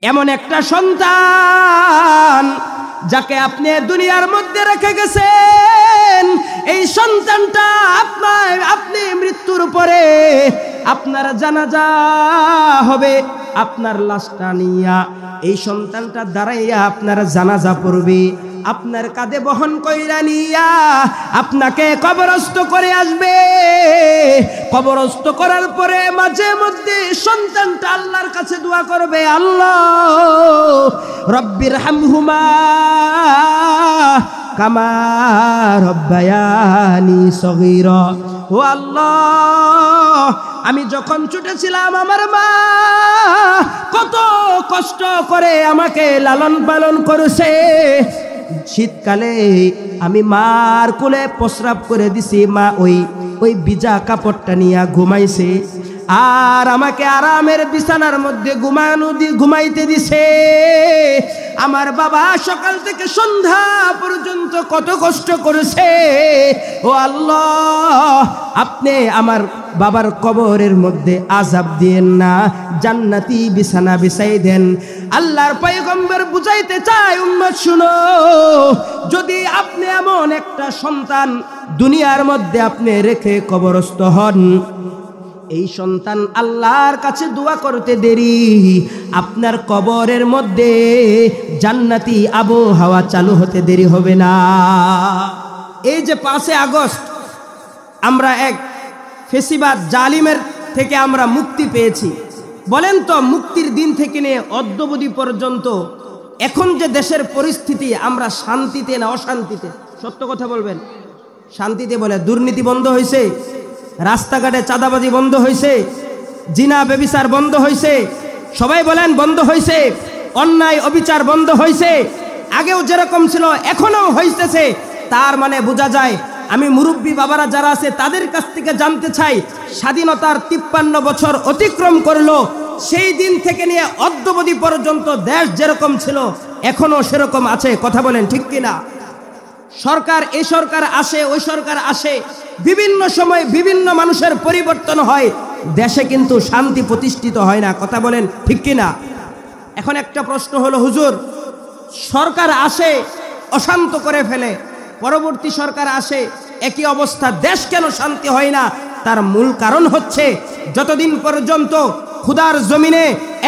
এমন একটা সন্তান যাকে আপনি দুনিয়ার মধ্যে রেখে গেছেন, এই সন্তানটা আপনি মৃত্যুর পরে আপনার জানাজা হবে, আপনার লাশটা নিয়া এই সন্তানটা দাঁড়াইয়া আপনার জানাজা পড়বে, আপনার কাঁধে বহন কইরা নিয়া আপনাকে কবরস্থ করে আসবে। কবরস্থ করার পরে মাঝে মধ্যে সন্তানটা আল্লাহর কাছে দোয়া করবে, আল্লাহ রব্বির হামহুমা কামা রব্বায়ানি সগীরা। ও আল্লাহ, আমি যখন ছুটেছিলাম আমার মা কত কষ্ট করে আমাকে লালন পালন করেছে। শীতকালে আমি মার কোলে প্রস্রাব করে দিছি, মা ওই ভিজা কাপড়টা নিয়ে ঘুমাইছে, আর আমাকে আরামের বিছানার মধ্যে ঘুমাইতে দিছে। আমার বাবা সকাল থেকে সন্ধ্যা পর্যন্ত কত কষ্ট করেছে। ও আল্লাহ, আপনি আমার বাবার কবরের মধ্যে আযাব দিয়েন না, জান্নাতি বিছানা বিছাই দেন। আল্লাহর পয়গম্বর বুঝাইতে চায়, উম্মত শুনো, যদি আপনি এমন একটা সন্তান দুনিয়ার মধ্যে আপনি রেখে কবরস্থ হন, এই সন্তান আল্লাহর কাছে দোয়া করতে দেরি, আপনার কবরের মধ্যে জান্নাতি আবহাওয়া চালু হতে দেরি হবে না। এই যে 5 আগস্ট আমরা এক ফেসিবাদ জালিমের থেকে আমরা মুক্তি পেয়েছি, বলেন তো মুক্তির দিন থেকে নিয়ে অদ্যাবধি পর্যন্ত এখন যে দেশের পরিস্থিতি, আমরা শান্তিতে না অশান্তিতে? সত্য কথা বলবেন। শান্তিতে বলে, দুর্নীতি বন্ধ হয়েছে, রাস্তাঘাটে চাঁদাবাজি বন্ধ হয়েছে, জিনা ব্যভিচার বন্ধ হয়েছে, সবাই বলেন বন্ধ হয়েছে, অন্যায় অবিচার বন্ধ হয়েছে, আগেও যেরকম ছিল এখনো হইতেছে। তার মানে বোঝা যায়, আমি মুরব্বী বাবারা যারা আছে তাদের কাছ থেকে জানতে চাই, স্বাধীনতার 53 বছর অতিক্রম করলো, সেই দিন থেকে নিয়ে অদ্যাবধি পর্যন্ত দেশ যেরকম ছিল এখনো সেরকম আছে। কথা বলেন ঠিক কিনা? সরকার এই সরকার আসে, ওই সরকার আসে, বিভিন্ন সময় বিভিন্ন মানুষের পরিবর্তন হয়, দেশে কিন্তু শান্তি প্রতিষ্ঠিত হয় না। কথা বলেন ঠিক কিনা? এখন একটা প্রশ্ন হলো, হুজুর, সরকার আসে অশান্ত করে ফেলে, পরবর্তী সরকার আসে একই অবস্থা, দেশ কেন শান্তি হয় না? তার মূল কারণ হচ্ছে, যতদিন পর্যন্ত খুদার জমিনে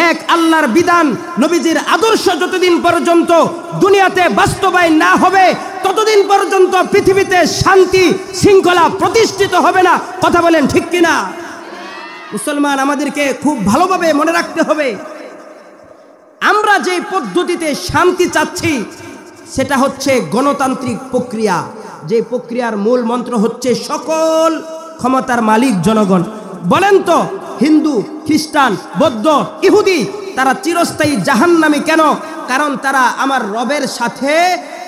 এক আল্লাহর বিধান, নবীজির আদর্শ যতদিন পর্যন্ত দুনিয়াতে বাস্তবায়ন না হবে, ততদিন পর্যন্ত পৃথিবীতে শান্তি শৃঙ্খলা প্রতিষ্ঠিত হবে না। কথা বলেন ঠিক কিনা? মুসলমান, আমাদেরকে খুব ভালোভাবে মনে রাখতে হবে, আমরা যে পদ্ধতিতে শান্তি চাচ্ছি সেটা হচ্ছে গণতান্ত্রিক প্রক্রিয়া, যে প্রক্রিয়ার মূল মন্ত্র হচ্ছে সকল ক্ষমতার মালিক জনগণ। বলেন তো, হিন্দু, খ্রিস্টান, বৌদ্ধ, ইহুদি তারা চিরস্থায়ী জাহান্নামী কেন? কারণ তারা আমার রবের সাথে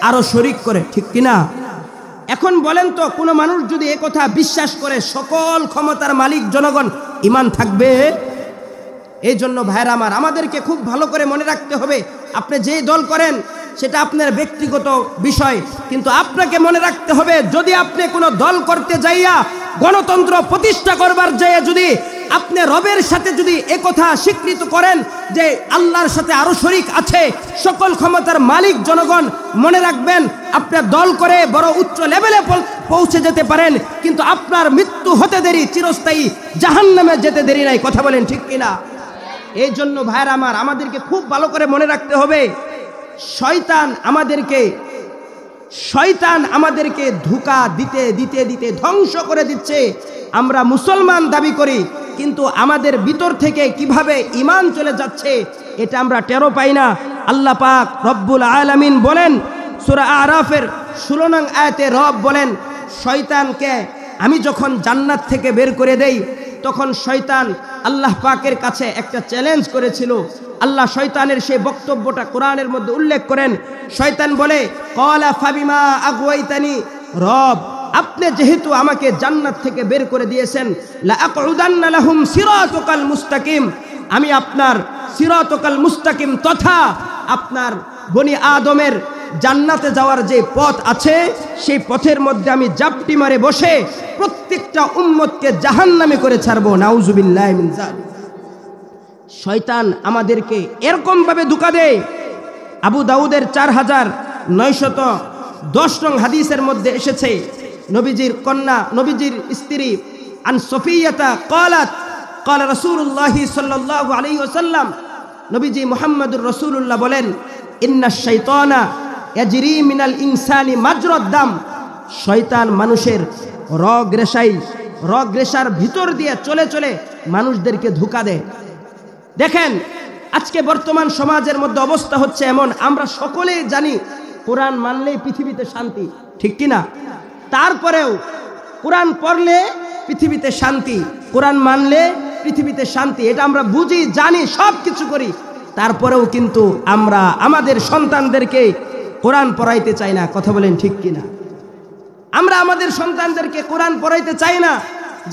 আরো শরীক করে, ঠিক কিনা? এখন বলেন তো, কোনো মানুষ যদি একথা বিশ্বাস করে সকল ক্ষমতার মালিক জনগণ, ঈমান থাকবে? এই জন্য ভাইরা আমার, আমাদেরকে খুব ভালো করে মনে রাখতে হবে, আপনি যেই দল করেন সেটা আপনার ব্যক্তিগত বিষয়, কিন্তু আপনাকে মনে রাখতে হবে, যদি আপনি কোনো দল করতে যাইয়া গণতন্ত্র প্রতিষ্ঠা করবার যাইয়া যদি আপনি রবের সাথে যদি একথা স্বীকৃত করেন যে আল্লাহর সাথে আরো শরীক আছে, সকল ক্ষমতার মালিক জনগণ, মনে রাখবেন আপনার দল করে বড় উচ্চ লেভেলে পৌঁছে যেতে পারেন, কিন্তু আপনার মৃত্যু হতে দেরি, চিরস্থায়ী জাহান্নামে যেতে দেরি নাই। কথা বলেন ঠিক কিনা? এই জন্য ভাইরা আমার, আমাদেরকে খুব ভালো করে মনে রাখতে হবে, শয়তান আমাদেরকে ধোঁকা দিতে দিতে দিতে ধ্বংস করে দিচ্ছে। আমরা মুসলমান দাবি করি, কিন্তু আমাদের ভিতর থেকে কিভাবে ঈমান চলে যাচ্ছে এটা আমরা টেরও পাই না। আল্লাহ পাক রব্বুল আলামিন বলেন সূরা আরাফের 16 নং আয়াতে, রব বলেন, শয়তানকে আমি যখন জান্নাত থেকে বের করে দেই, তখন শয়তান আল্লাহ পাকের কাছে একটা চ্যালেঞ্জ করেছিল। আল্লাহ শয়তানের সেই বক্তব্যটা কোরআনের মধ্যে উল্লেখ করেন। শয়তান বলে, ক্বালা ফাবিমা আগওয়াইতানি, রব আপনি যেহেতু আমাকে জান্নাত থেকে বের করে দিয়েছেন, লা আকুদান্না লাহুম সিরাতাকাল মুস্তাকিম, আমি আপনার সিরাতাকাল মুস্তাকিম তথা আপনার বনি আদমের জান্নাতে যাওয়ার যে পথ আছে সেই পথের মধ্যে আমি জাপটি মারে বসে প্রত্যেকটা উম্মতকে জাহান্নামে করে ছাড়বো। নাউজুবিল্লাহি মিন যালিক। শয়তান আমাদেরকে এরকম ভাবে ধোঁকা দেয়। আবু দাউদের 4910 নং হাদিসের মধ্যে এসেছে, নবীজির কন্যা, নবীজির স্ত্রী আন সফিয়াতা ক্বালাত ক্বালা রাসূলুল্লাহি সাল্লাল্লাহু আলাইহি ওয়াসাল্লাম, নবীজি মুহাম্মদুর রাসূলুল্লাহ বলেন, ইন্নাশ শাইতানা ইয়াজরি মিনাল ইনসানি মাজরাদ দাম, শয়তান মানুষের রগ রেশার ভিতর দিয়ে চলে চলে মানুষদেরকে ধোঁকা দেয়। দেখেন আজকে বর্তমান সমাজের মধ্যে অবস্থা হচ্ছে এমন, আমরা সকলেই জানি কোরআন মানলেই পৃথিবীতে শান্তি, ঠিক কিনা? তারপরেও কোরআন পড়লে পৃথিবীতে শান্তি, কোরআন মানলে পৃথিবীতে শান্তি, এটা আমরা বুঝি, জানি, সব কিছু করি। তারপরেও কিন্তু আমরা আমাদের সন্তানদেরকে কোরআন পড়াইতে চাই না। কথা বলেন ঠিক কিনা? আমরা আমাদের সন্তানদেরকে কোরআন পড়াইতে চাই না।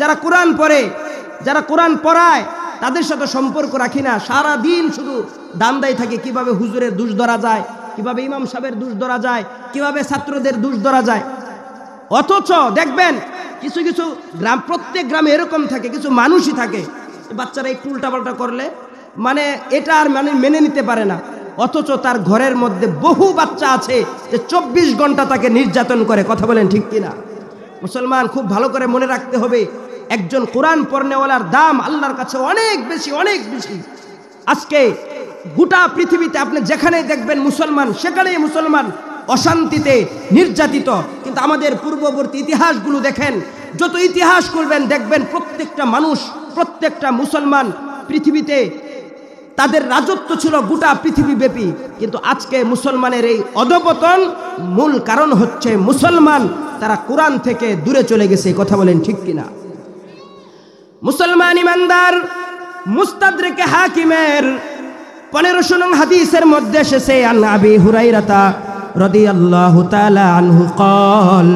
যারা কোরআন পড়ে, যারা কোরআন পড়ায়, তাদের সাথে সম্পর্ক রাখি না। সারা দিন শুধু দান্দাই থাকে, কিভাবে হুজুরের দোষ ধরা যায়, কিভাবে ইমাম সাহেবের দোষ ধরা যায়, কিভাবে ছাত্রদের দোষ ধরা যায়। অথচ দেখবেন কিছু কিছু গ্রাম, প্রত্যেক গ্রামে এরকম থাকে, কিছু মানুষই থাকে বাচ্চারা একটু উল্টাপাল্টা করলে মানে এটা আর মেনে নিতে পারে না। অথচ তার ঘরের মধ্যে বহু বাচ্চা আছে যে 24 ঘন্টা তাকে নির্যাতন করে। কথা বলেন ঠিক কিনা? মুসলমান খুব ভালো করে মনে রাখতে হবে, একজন কোরআন পড়নেওয়ালার দাম আল্লাহর কাছে অনেক বেশি, অনেক বেশি। আজকে গোটা পৃথিবীতে আপনি যেখানে দেখবেন মুসলমান, সেখানেই মুসলমান অশান্তিতে নির্যাতিত। কিন্তু আমাদের পূর্ববর্তী ইতিহাসগুলো দেখেন, যত ইতিহাস করবেন দেখবেন প্রত্যেকটা মানুষ, প্রত্যেকটা মুসলমান পৃথিবীতে তাদের রাজত্ব ছিল গোটা পৃথিবীব্যাপী। কিন্তু আজকে মুসলমানের এই অধঃপতন মূল কারণ হচ্ছে মুসলমান তারা কোরআন থেকে দূরে চলে গেছে। কথা বলেন ঠিক কিনা? মুসলমান ইমানদার মুস্তাদরিকে হাকিমের 1500 নং হাদিসের মধ্যে এসেছে, আন আবি হুরায়রা রাদিয়াল্লাহু তাআলা আনহু قال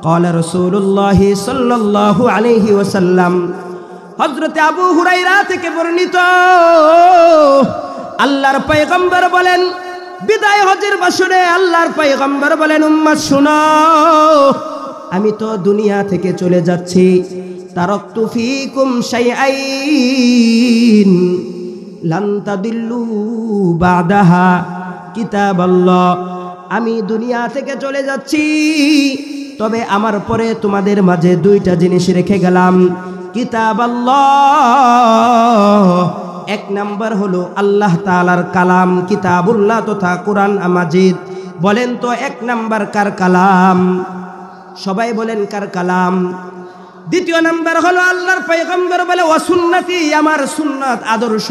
قال رسول الله صلى الله عليه وسلم, হযরত আবু হুরায়রা থেকে বর্ণিত, আল্লাহর পয়গম্বর বলেন, বিদায় হজের বছরে আল্লাহর পয়গম্বর বলেন, উম্মত শুনো, আমি তো দুনিয়া থেকে চলে যাচ্ছি, তারাকতু ফীকুম শাইআইন লান তাদিল্লু বাদাহা কিতাবাল্লাহ, আমি দুনিয়া থেকে চলে যাচ্ছি, তবে আমার পরে তোমাদের মাঝে দুইটা জিনিস রেখে গেলাম। কিতাবাল্লাহ, এক নাম্বার হলো আল্লাহ তাআলার কালাম, কিতাবুল্লাহ তথা কোরআন মাজিদ। বলেন তো এক নাম্বার কার কালাম? সবাই বলেন কার কালাম? দ্বিতীয় নাম্বার হলো আল্লাহর পয়গম্বর বলে, ওয়া সুন্নতি, আমার সুন্নাত, আদর্শ।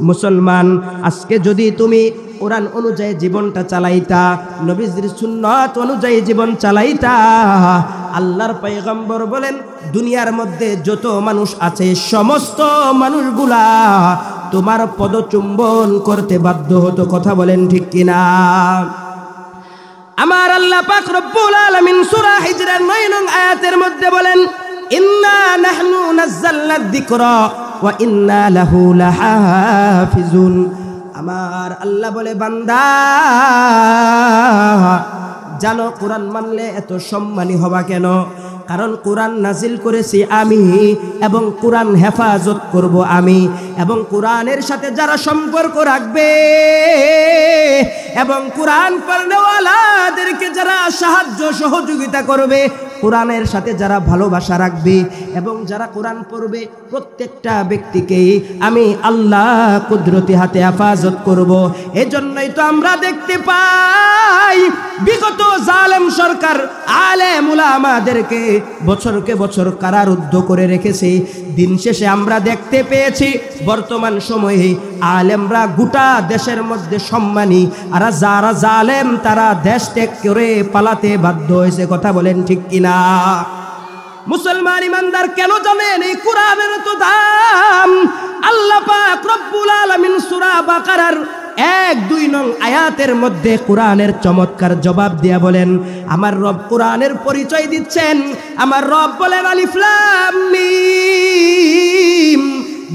মুসলমান আজকে যদি তুমি কোরআন অনুযায়ী জীবনটা চালাইতা, নবীর সুন্নাত অনুযায়ী জীবন চালাইতা, আল্লাহর পয়গম্বর বলেন দুনিয়ার মধ্যে যত মানুষ আছে সমস্ত মানুষগুলা তোমার পদচুম্বন করতে বাধ্য হতো। কথা বলেন ঠিক কিনা? আমার আল্লাহ পাক রব্বুল আলামিন সূরা হিজরের 9 নং আয়াতের মধ্যে বলেন, ইন্না নাহনু নাযালনা যিকরা ওয়া ইন্না লাহু লাহাফিজুন। আমার আল্লাহ বলে, বান্দা জানো কোরআন মানলে এত সম্মানী হবা কেন? কারণ কোরআন নাজিল করেছি আমি, এবং কোরআন হেফাজত করব আমি, এবং কোরআনের সাথে যারা সম্পর্ক রাখবে এবং কোরআন পড়নেওয়ালাদেরকে যারা সাহায্য সহযোগিতা করবে, কোরআনের সাথে যারা ভালোবাসা রাখবে এবং যারা কোরআন পড়বে, প্রত্যেকটা ব্যক্তিকেই আমি আল্লাহ কুদরতি হাতে হেফাজত করব। এজন্যই তো আমরা দেখতে পাই বিগত জালেম সরকার আলেম উলামাদেরকে বছরকে বছর কারারুদ্ধ করে রেখেছে। দিন শেষে আমরা দেখতে পেয়েছি বর্তমান সময়ে আলেমরা গোটা দেশের মধ্যে সম্মানী, আর যারা জালেম তারা দেশ ত্যাগ করে পালাতে বাধ্য হয়েছে। কথা বলেন ঠিক কিনা? মুসলমান ইমানদার কেন জানেন এই কোরআনের তো দাম? আল্লাহ পাক রব্বুল আলামিন সূরা বাকারার 1-2 নং আয়াতের মধ্যে কোরআনের চমৎকার জবাব দিয়া বলেন, আমার রব কোরআনের পরিচয় দিচ্ছেন। আমার রব বলেন, আলিফ লাম মিম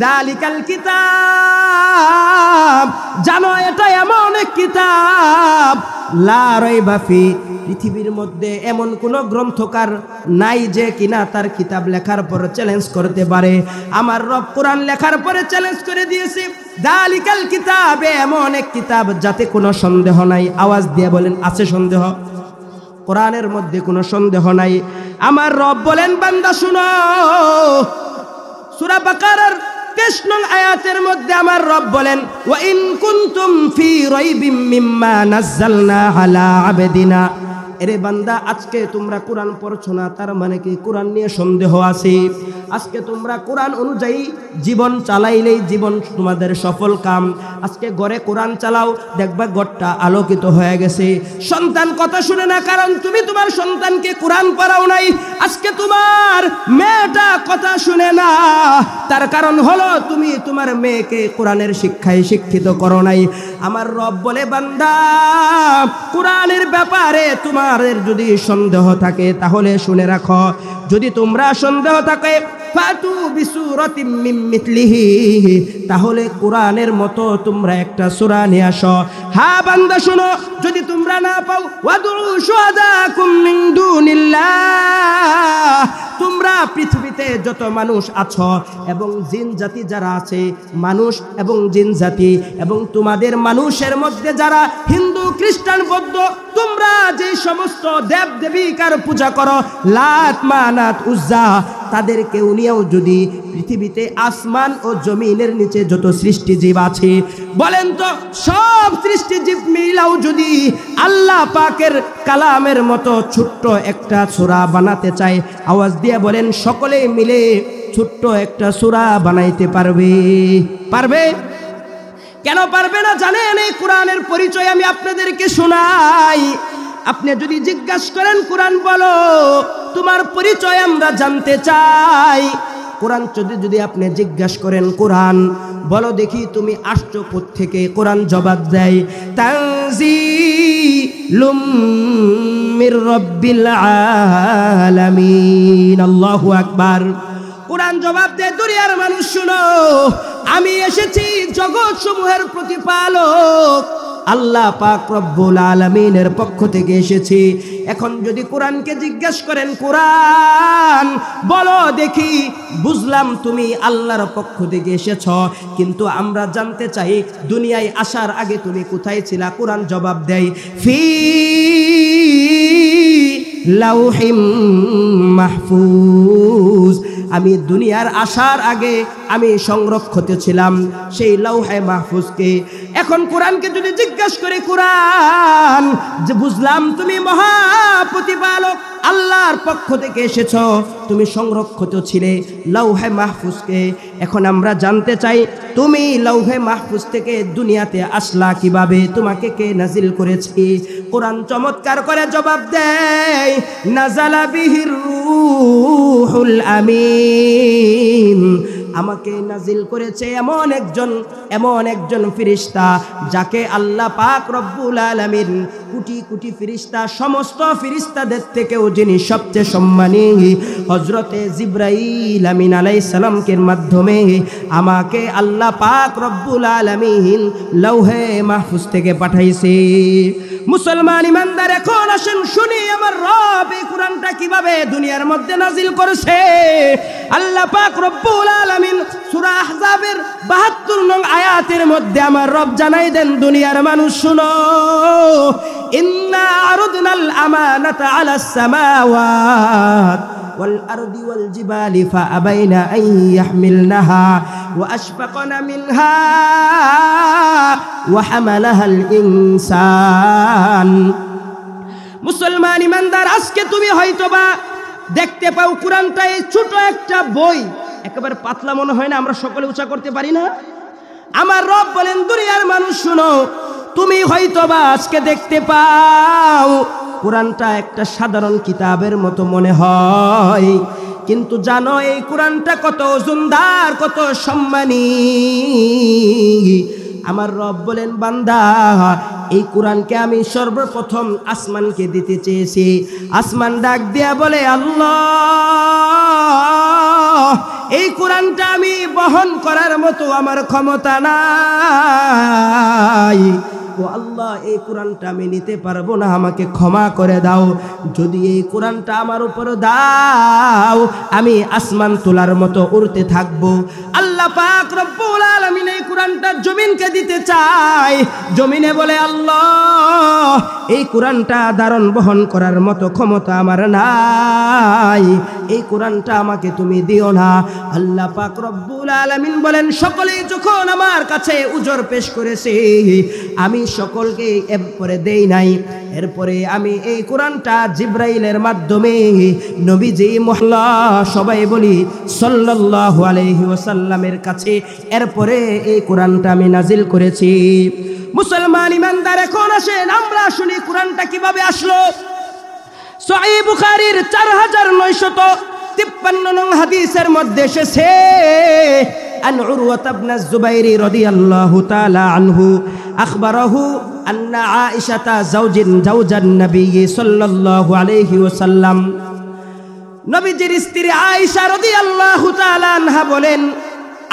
যালিকাল কিতাব, জানো এটা এমন এক কিতাব লা রাইবা ফি, পৃথিবীর মধ্যে এমন কোন গ্রন্থকার নাই যে কিনা তার কিতাব লেখার পর চ্যালেঞ্জ করতে পারে। আমার রব কোরআন লেখার পরে চ্যালেঞ্জ করে দিয়েছে, দালিকাল কিতাবে, এমন এক কিতাব যাতে কোনো সন্দেহ নাই। আওয়াজ দিয়ে বলেন, আছে সন্দেহ? কোরআনের মধ্যে কোনো সন্দেহ নাই। আমার রব বলেন, বান্দা শুনো, সূরা বাকারার 23 নং আয়াতের মধ্যে আমার রব বলেন, ওয়া ইন কুনতুম ফি রাইবিম মিম্মা নাযালনা আলা আবদিনা। এরে বান্দা, আজকে তোমরা কোরআন পড়ছো না, তার মানে কি কোরআন নিয়ে সন্দেহ আছে? আজকে তোমরা কোরআন অনুযায়ী জীবন চালাইলেই জীবন তোমাদের সফল কাম। আজকে ঘরে কোরআন চালাও, দেখবা ঘরটা আলোকিত হয়ে গেছে। সন্তান কথা শুনে না, কারণ তুমি তোমার সন্তানকে কোরআন পড়াও নাই। আজকে তোমার মেয়েটা কথা শুনে না, তার কারণ হলো তুমি তোমার মেয়েকে কোরআনের শিক্ষায় শিক্ষিত করো নাই। আমার রব বলে, বান্দা, কোরআনের ব্যাপারে তোমাদের যদি সন্দেহ থাকে তাহলে শুনে রাখো, যদি তোমরা সন্দেহ থাকে, ফাতু বিসূরাতিম মিন মিথলিহি, তাহলে কোরআনের মতো তোমরা একটা সূরা নিয়ে আসো। হ্যাঁ বান্দা শুনো, যদি তোমরা না পাও, ওয়াদউ শুহাদাকুম মিন দুনিল্লাহ, তোমরা পৃথিবীতে যত মানুষ আছো এবং জিন জাতি যারা আছে, মানুষ এবং জিন জাতি, এবং তোমাদের মানুষের মধ্যে যারা হিন্দু, খ্রিস্টান, বৌদ্ধ, তোমরা যে সমস্ত দেব দেবিকার পূজা করো, লাত, মানাত, উজ্জা, তাদেরকে নিয়েও যদি পৃথিবীতে আসমান ও জমিনের নিচে যত সৃষ্টিজীব আছে, বলেন তো সব সৃষ্টিজীব মিলাও যদি আল্লাহ পাকের কালামের মতো ছোট্ট একটা সূরা বানাতে চায়, আওয়াজ দিয়ে বলেন, সকলে মিলে ছোট্ট একটা সূরা বানাইতে পারবে? পারবে? কেন পারবে না জানেন? এই কোরআনের পরিচয় আমি আপনাদেরকে শোনাই। আপনি যদি জিজ্ঞাসা করেন, কোরআন বলো, তোমার পরিচয় আমরা জানতে চাই। কোরআন যদি আপনি জিজ্ঞাসা করেন, কোরআন বলো দেখি তুমি আসছো কোত্থেকে, কোরআন জবাব দেয়, তানজিলুম মির রাব্বিল আলামিন। আল্লাহু আকবার। কোরআন জবাব দেয়, দুনিয়ার মানুষ শুনো, আমি এসেছি জগৎ সমূহের প্রতিপালক আল্লাহ পাক রব্বুল আলামিনের পক্ষ থেকে এসেছি। এখন যদি কোরআনকে জিজ্ঞাসা করেন, কোরআন বলো দেখি, বুঝলাম তুমি আল্লাহর পক্ষ থেকে এসেছ, কিন্তু আমরা জানতে চাই দুনিয়ায় আসার আগে তুমি কোথায় ছিলা? কোরআন জবাব দেয়, ফি লাউহিম মাহফুজ, আমি দুনিয়ার আসার আগে আমি সংরক্ষিত ছিলাম সেই লাউহে মাহফুজকে। এখন কোরআনকে যদি জিজ্ঞাসা করে, কোরআন যে বুঝলাম তুমি মহা প্রতিপালক আল্লাহর পক্ষ থেকে এসেছ, তুমি সংরক্ষিত ছিলে লাউহে মাহফুজকে। এখন আমরা জানতে চাই তুমি লাউহে মাহফুজ থেকে দুনিয়াতে আসলা কিভাবে? তোমাকে কে নাজিল করেছে? কোরআন চমৎকার করে জবাব দেয়, নাজালা বিহির রূহুল আমিন, আমাকে নাজিল করেছে এমন একজন ফেরেশতা যাকে আল্লাহ পাক রব্বুল আলামিন কোটি কোটি ফেরেশতা, সমস্ত ফেরেশতাদের থেকেও যিনি সবচেয়ে সম্মানী, হযরতে জিবরাইল আমিন আলাইহিস সালামকে মাধ্যমে আমাকে আল্লাহ পাক রব্বুল আলামিন লাউহে মাহফুজ থেকে পাঠাইছে। মুসলমান ইমানদার, এখন আসেন শুনি আমার রব এই কোরআনটা কিভাবে দুনিয়ার মধ্যে নাজিল করেছে। আল্লাহ পাক রব্বুল আলামিন সূরা আহজাবের 72 নং আয়াতের মধ্যে আমার রব জানাই দেন, দুনিয়ার মানুষ শুনো, ইন্না আরদনাল আমানাতা আলাস সামাওয়াত ওয়াল আরদি ওয়াল জিবালি ফাআবাইনা আন ইয়াহমিলনাহা ওয়া আশফাকনা মিনহা ওয়া হামালাহাল ইনসান। মুসলমান ইমানদার, আজকে তুমি হয়তোবা দেখতে পাও কোরআনটা এই ছোট একটা বই, একেবারে পাতলা মনে হয় না, আমরা সকলে উঁচা করতে পারি না। আমার রব বলেন, দুনিয়ার মানুষ শুনো, তুমি হয়তোবা আজকে দেখতে পাও কোরআনটা একটা সাধারণ কিতাবের মতো মনে হয়, কিন্তু জানো এই কোরআনটা কত ওজনদার, কত সম্মানী। আমার রব বলেন, বান্দা, এই কোরআনকে আমি সর্বপ্রথম আসমানকে দিতে চেয়েছি। আসমান ডাক দিয়া বলে, আল্লাহ, এই কোরআনটা আমি বহন করার মতো আমার ক্ষমতা নাই। ও আল্লাহ এই কোরআনটা আমি নিতে পারবো না, আমাকে ক্ষমা করে দাও। যদি এই কোরআনটা আমার উপর দাও আমি আসমান তোলার মতো উড়তে থাকবো। আল্লাহ পাক রব্বুল আলামিন এই কোরআনটা জমিনকে দিতে চায়। জমিনে বলে আল্লাহ এই কোরআনটা ধারণ বহন করার মতো ক্ষমতা আমার নাই, এই কোরআনটা আমাকে তুমি দিও না। আল্লাহ পাক রব্বুল আলামিন বলেন সকলেই যখন আমার কাছে উজর পেশ করেছে আমি সকলকে এরপরে দেই নাই। এরপরে আমি এই কোরআনটা জিব্রাইলের মাধ্যমে নবীজি মহল্লা সবাই বলি সাল্লাল্লাহু আলাইহি ওয়াসাল্লামের কাছে এরপরে এই কোরআনটা আমি নাজিল করেছি। মুসলমান ইমানদার এখন আসেন আমরা শুনি কোরআনটা কিভাবে আসলো। সহিহ বুখারীর 4953 নং হাদিসের মধ্যে এসেছে আন উরওয়া ইবনে যুবাইর রাদিয়াল্লাহু তাআলা আনহু আখবরাহু আন্না আয়েশা জাওজান নবী সাল্লাল্লাহু আলাইহি ওয়াসাল্লাম, নবীজির স্ত্রী আয়েশা রাদিয়াল্লাহু তাআলা আনহা বলেন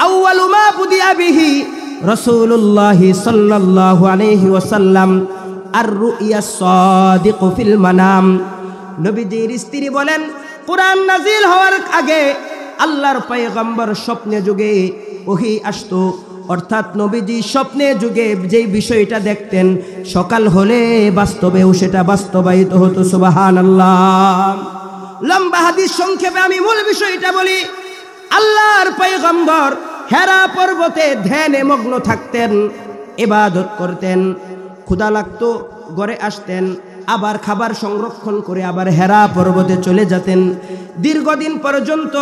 আউয়ালু মা বুদিয়া বিহি রাসূলুল্লাহ সাল্লাল্লাহু আলাইহি ওয়াসাল্লাম আর রুইয়া সাদিক ফিল মানাম। নবীজির স্ত্রী বলেন কোরআন নাজিল হওয়ার আগে আল্লাহর পয়গম্বর স্বপ্নে যুগে ওহী আসতো, অর্থাৎ নবীজি স্বপ্নে যুগে যেই বিষয়টা দেখতেন সকাল হলে বাস্তবেও সেটা বাস্তবায়িত হতো। সুবহানাল্লাহ। লম্বা হাদিস সংক্ষেপে আমি মূল বিষয়টা বলি। আল্লাহর পয়গম্বর হেরা পর্বতে ধ্যানে মগ্ন থাকতেন, ইবাদত করতেন, ক্ষুধা লাগতো ঘরে আসতেন, আবার খাবার সংরক্ষণ করে আবার হেরা পর্বতে চলে যেতেন। দীর্ঘদিন পর্যন্ত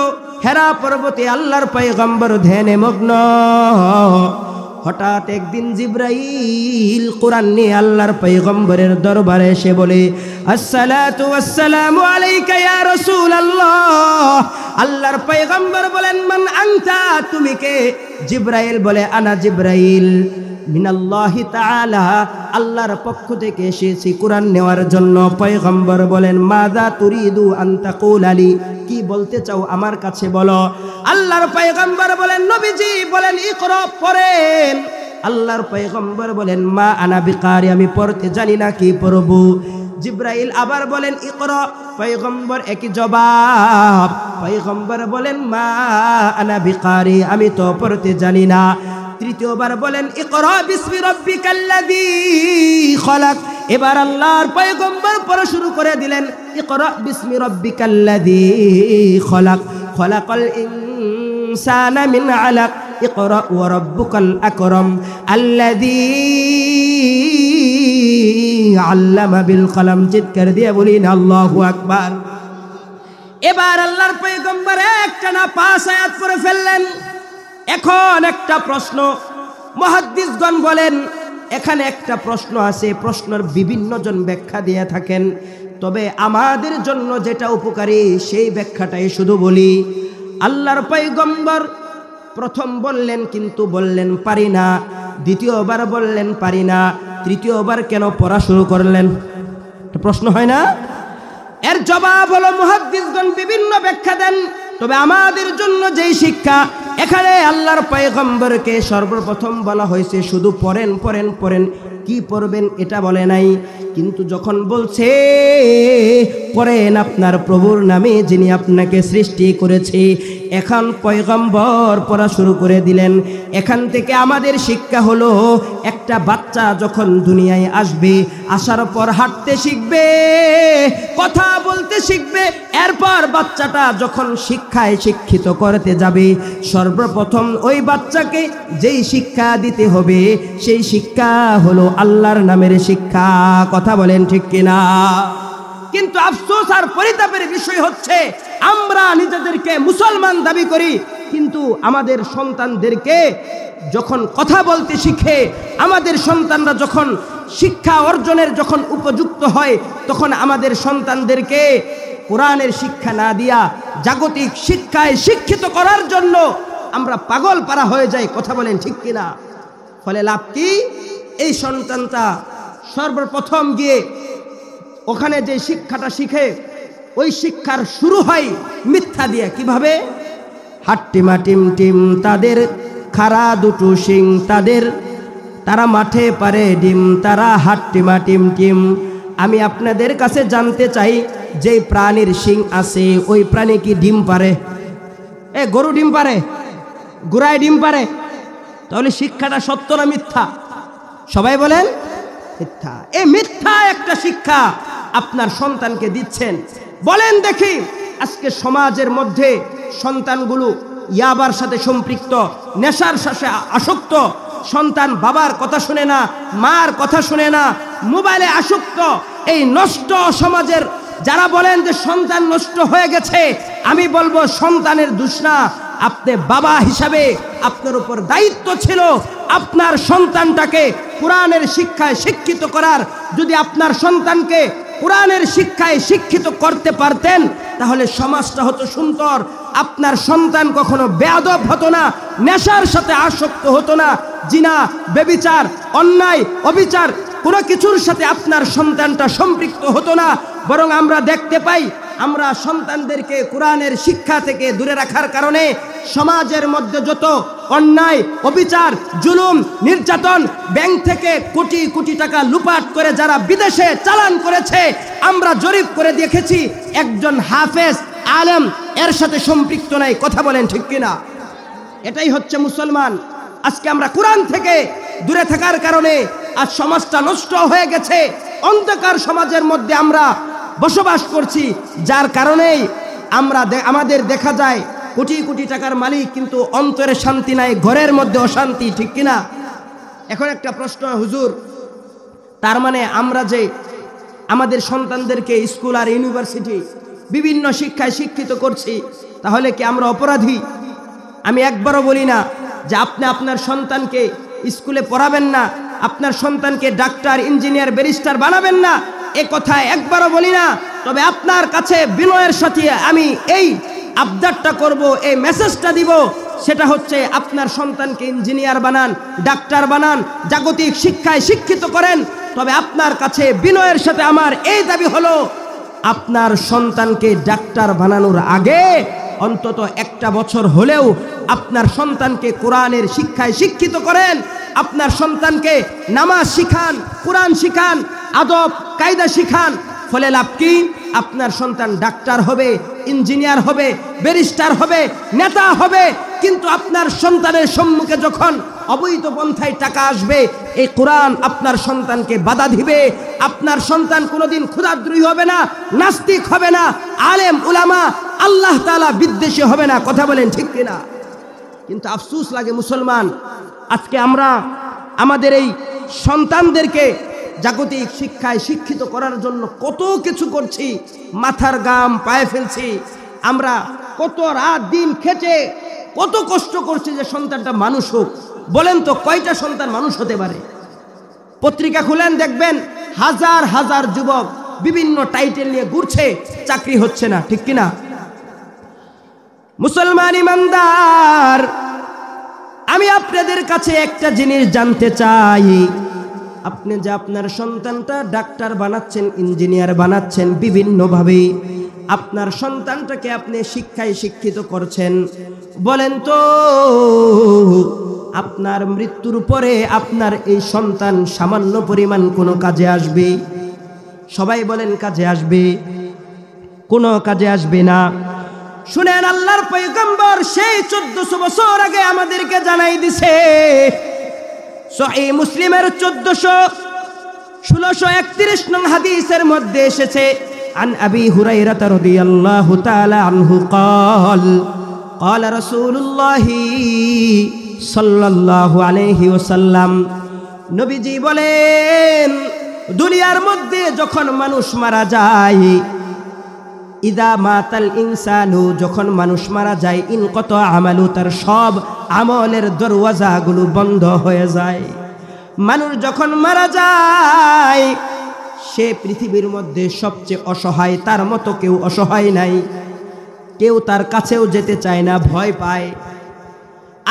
হেরা পর্বতে আল্লাহর পয়গম্বর ধ্যানে মগ্ন। হঠাৎ একদিন জিব্রাইল কোরআন নিয়ে আল্লাহর পয়গম্বরের দরবারে এসে বলে আসসালাতু ওয়াসসালামু আলাইকা ইয়া রাসূলুল্লাহ। আল্লাহর পয়গম্বর বলেন মান আনতা, তুমি কে? জিব্রাইল বলে আনা জিব্রাইল মিনাল্লাহি তাআলা, আল্লাহর পক্ষ থেকে এসেছি কোরআন নেওয়ার জন্য। পয়গম্বর বলেন মাযা তুরিদু আন তাকুল আলী, কি বলতে চাও আমার কাছে বলো। আল্লাহর পয়গম্বর বলেন নবীজি বলেন ইকরা, পড়েন। আল্লাহর পয়গম্বর বলেন মা আনা বিকারি, আমি পড়তে জানি না, কি পড়ব। জিব্রাইল আবার বলেন ইকরা, পয়গম্বর একই জবাব। পয়গম্বর বলেন মা আনা বিকারি, আমি তো পড়তে জানি না। তৃতীয়বার বলেন ইকরা বিসমি রাব্বিকাল্লাযী খলাক। এবার আল্লাহর পয়গম্বর পড়া শুরু করে দিলেন ইকরা বিসমি রাব্বিকাল্লাযী খলাক, খলাকাল ইনসানা মিন আলাক, ইকরা ওয়া রাব্বুকাল আকরাম আল্লাযী আল্লামা বিল কলম। চিৎকার দিয়ে বলিন আল্লাহু আকবার। এবার আল্লাহর পয়গম্বর একটানা 5 আয়াত পড়ে ফেললেন। এখন একটা প্রশ্ন, মুহাদ্দিসগণ বলেন এখানে একটা প্রশ্ন আছে, প্রশ্নের বিভিন্ন জন ব্যাখ্যা দিয়ে থাকেন, তবে আমাদের জন্য যেটা উপকারী সেই ব্যাখ্যাটাই শুধু বলি। আল্লাহর পয়গম্বর প্রথম বললেন কিন্তু বললেন পারি না, দ্বিতীয়বার বললেন পারি না, তৃতীয়বার কেন পড়া শুরু করলেন? প্রশ্ন হয় না? এর জবাব হলো মুহাদ্দিসগণ বিভিন্ন ব্যাখ্যা দেন, তবে আমাদের জন্য যেই শিক্ষা, এখানে আল্লাহর পয়গম্বরকে সর্বপ্রথম বলা হয়েছে শুধু পড়েন পড়েন পড়েন, কি পড়বেন এটা বলে নাই। কিন্তু যখন বলছে পড়েন আপনার প্রভুর নামে যিনি আপনাকে সৃষ্টি করেছে, এখন পয়গম্বর পড়া শুরু করে দিলেন। এখান থেকে আমাদের শিক্ষা হলো একটা বাচ্চা যখন দুনিয়ায় আসবে, আসার পর হাঁটতে শিখবে, কথা বলতে শিখবে, এরপর বাচ্চাটা যখন শিক্ষায় শিক্ষিত করতে যাবে সর্বপ্রথম ওই বাচ্চাকে যেই শিক্ষা দিতে হবে সেই শিক্ষা হলো আল্লাহর নামের শিক্ষা। কথা বলেন ঠিক কিনা? কিন্তু আফসোস আর পরিতাপের বিষয় হচ্ছে আমরা নিজেদেরকে মুসলমান দাবি করি, কিন্তু আমাদের সন্তানদেরকে যখন কথা বলতে শিখে, আমাদের সন্তানরা যখন শিক্ষা অর্জনের যখন উপযুক্ত হয়, তখন আমাদের সন্তানদেরকে কোরআনের শিক্ষা না দিয়া জাগতিক শিক্ষায় শিক্ষিত করার জন্য আমরা পাগল পারা হয়ে যাই। কথা বলেন ঠিক কিনা? ফলে লাভ কি? এই সন্তানটা সর্বপ্রথম গিয়ে ওখানে যে শিক্ষাটা শিখে, ওই শিক্ষার শুরু হয় মিথ্যা দিয়ে। কিভাবে? হাট্টিমা টিম টিম তাদের, খাড়া দুটো শিং তাদের, তারা মাঠে পারে ডিম, তারা হাট টিমা টিম টিম। আমি আপনাদের কাছে জানতে চাই, যে প্রাণীর শিং আছে ওই প্রাণী কি ডিম পারে? গরু ডিম পারে? গুড়ায় ডিম পারে? তাহলে শিক্ষাটা সত্য না মিথ্যা? সবাই বলেন মিথ্যা। এই মিথ্যা একটা শিক্ষা আপনার সন্তানকে দিচ্ছেন। বলেন দেখি, আজকে সমাজের মধ্যে সন্তানগুলো ইয়াবার সাথে সম্পৃক্ত, নেশার সাথে আসক্ত। সন্তান বাবার কথা শুনে না, মার কথা শুনে না, মোবাইলে আসক্ত। এই নষ্ট সমাজের যারা বলেন যে সন্তান নষ্ট হয়ে গেছে, আমি বলবো সন্তানের দোষ না। আপনি বাবা হিসাবে আপনার উপর দায়িত্ব ছিল আপনার সন্তানটাকে কোরআনের শিক্ষায় শিক্ষিত করার। যদি আপনার সন্তানকে কোরআনের শিক্ষায় শিক্ষিত করতে পারতেন তাহলে সমাজটা হতো সুন্দর। আপনার সন্তান কখনো বেয়াদব হতো না, নেশার সাথে আসক্ত হতো না, জিনা, ব্যভিচার, অন্যায়, অবিচার কোনো কিছুর সাথে আপনার সন্তানটা সম্পৃক্ত হতো না। বরং আমরা দেখতে পাই, আমরা সন্তানদেরকে কোরআনের শিক্ষা থেকে দূরে রাখার কারণে সমাজের মধ্যে যত অন্যায়, অবিচার, জুলুম, নির্যাতন, ব্যাংক থেকে কোটি কোটি টাকা লুপাট করে যারা বিদেশে চালান করেছে, আমরা জরিপ করে দেখেছি একজন হাফেজ আলেম এর সাথে সম্পৃক্ত নাই। কথা বলেন ঠিক কিনা? এটাই হচ্ছে মুসলমান। আজকে আমরা কোরআন থেকে দূরে থাকার কারণে আজ সমাজটা নষ্ট হয়ে গেছে। অন্ধকার সমাজের মধ্যে আমরা বসবাস করছি, যার কারণেই আমাদের দেখা যায় কোটি কোটি টাকার মালিক, কিন্তু অন্তরে শান্তি নাই, ঘরের মধ্যে অশান্তি। ঠিক কিনা? এখন একটা প্রশ্ন, হুজুর, তার মানে আমরা যে আমাদের সন্তানদেরকে স্কুল আর ইউনিভার্সিটি বিভিন্ন শিক্ষায় শিক্ষিত করছি, তাহলে কি আমরা অপরাধী? আমি একবারও বলি না যে আপনি আপনার সন্তানকে স্কুলে পড়াবেন না, আপনার সন্তানকে ডাক্তার, ইঞ্জিনিয়ার, ব্যারিস্টার বানাবেন না, এ কথা একবারও বলি না। তবে আপনার কাছে বিনয়ের সাথে আমি এই আবদারটা করব, এই মেসেজটা দিব, সেটা হচ্ছে আপনার সন্তানকে ইঞ্জিনিয়ার বানান, ডাক্তার বানান, জাগতিক শিক্ষায় শিক্ষিত করেন। তবে আপনার কাছে বিনয়ের সাথে আমার এই দাবি হলো, আপনার সন্তানকে ডাক্তার বানানোর আগে অন্তত একটা বছর হলেও আপনার সন্তানকে কোরআনের শিক্ষায় শিক্ষিত করেন। আপনার সন্তানকে নামাজ শিখান, কোরআন শিখান, আদব কায়দা শিখান। ফলে লাভ কি? আপনার সন্তান ডাক্তার হবে, ইঞ্জিনিয়ার হবে, ব্যারিস্টার হবে, নেতা হবে। কিন্তু আপনার সন্তানের সম্মুখে যখন অবৈধ পন্থায় টাকা আসবে, এই কোরআন আপনার সন্তানকে বাধা দিবে। আপনার সন্তান কোনোদিন ক্ষুধাদ্রোহী হবে না, নাস্তিক হবে না, আলেম উলামা আল্লাহ তাআলা বিদ্বেষী হবে না। কথা বলেন ঠিক কিনা? কিন্তু আফসোস লাগে মুসলমান, আজকে আমরা আমাদের এই সন্তানদেরকে জাগতিক শিক্ষায় শিক্ষিত করার জন্য কত কিছু করছি, মাথার ঘাম পায়ে ফেলছি। আমরা কত রাত দিন খেটে কত কষ্ট করছি যে সন্তানটা মানুষ হোক। বলেন তো কয়টা সন্তান মানুষ হতে পারে? পত্রিকা খুলেন, দেখবেন হাজার হাজার যুবক বিভিন্ন টাইটেল নিয়ে ঘুরছে, চাকরি হচ্ছে না। ঠিক কিনা? মুসলমান ইমানদার, আমি আপনাদের কাছে একটা জিনিস জানতে চাই। আপনি যে আপনার সন্তানটা ডাক্তার বানাচ্ছেন, ইঞ্জিনিয়ার বানাচ্ছেন, বিভিন্নভাবে আপনার সন্তানটাকে আপনি শিক্ষায় শিক্ষিত করছেন, বলেন তো আপনার মৃত্যুর পরে আপনার এই সন্তান সামান্য পরিমাণ কোনো কাজে আসবে? সবাই বলেন কাজে আসবে? কোনো কাজে আসবে না। শুনেন, আল্লাহর পয়গম্বর সেই 1400 বছর আগে আমাদেরকে জানাই দিছে। সহিহ মুসলিমের 1631 নং হাদিসের মধ্যে এসেছে, আন আবি হুরায়রা রাদিয়াল্লাহু তাআলা আনহু قال قال رسول الله সাল্লাল্লাহু আলাইহি ওয়াসাল্লাম, নবীজি বলেন, দুনিয়ার মধ্যে যখন মানুষ মারা যায়, ইদা মাতাল ইনসানু, যখন মানুষ মারা যায়, ইনকত আমালু, তার সব আমলের দরওয়াজাগুলো বন্ধ হয়ে যায়। মানুষ যখন মারা যায়, সে পৃথিবীর মধ্যে সবচেয়ে অসহায়, তার মতো কেউ অসহায় নাই। কেউ তার কাছেও যেতে চায় না, ভয় পায়।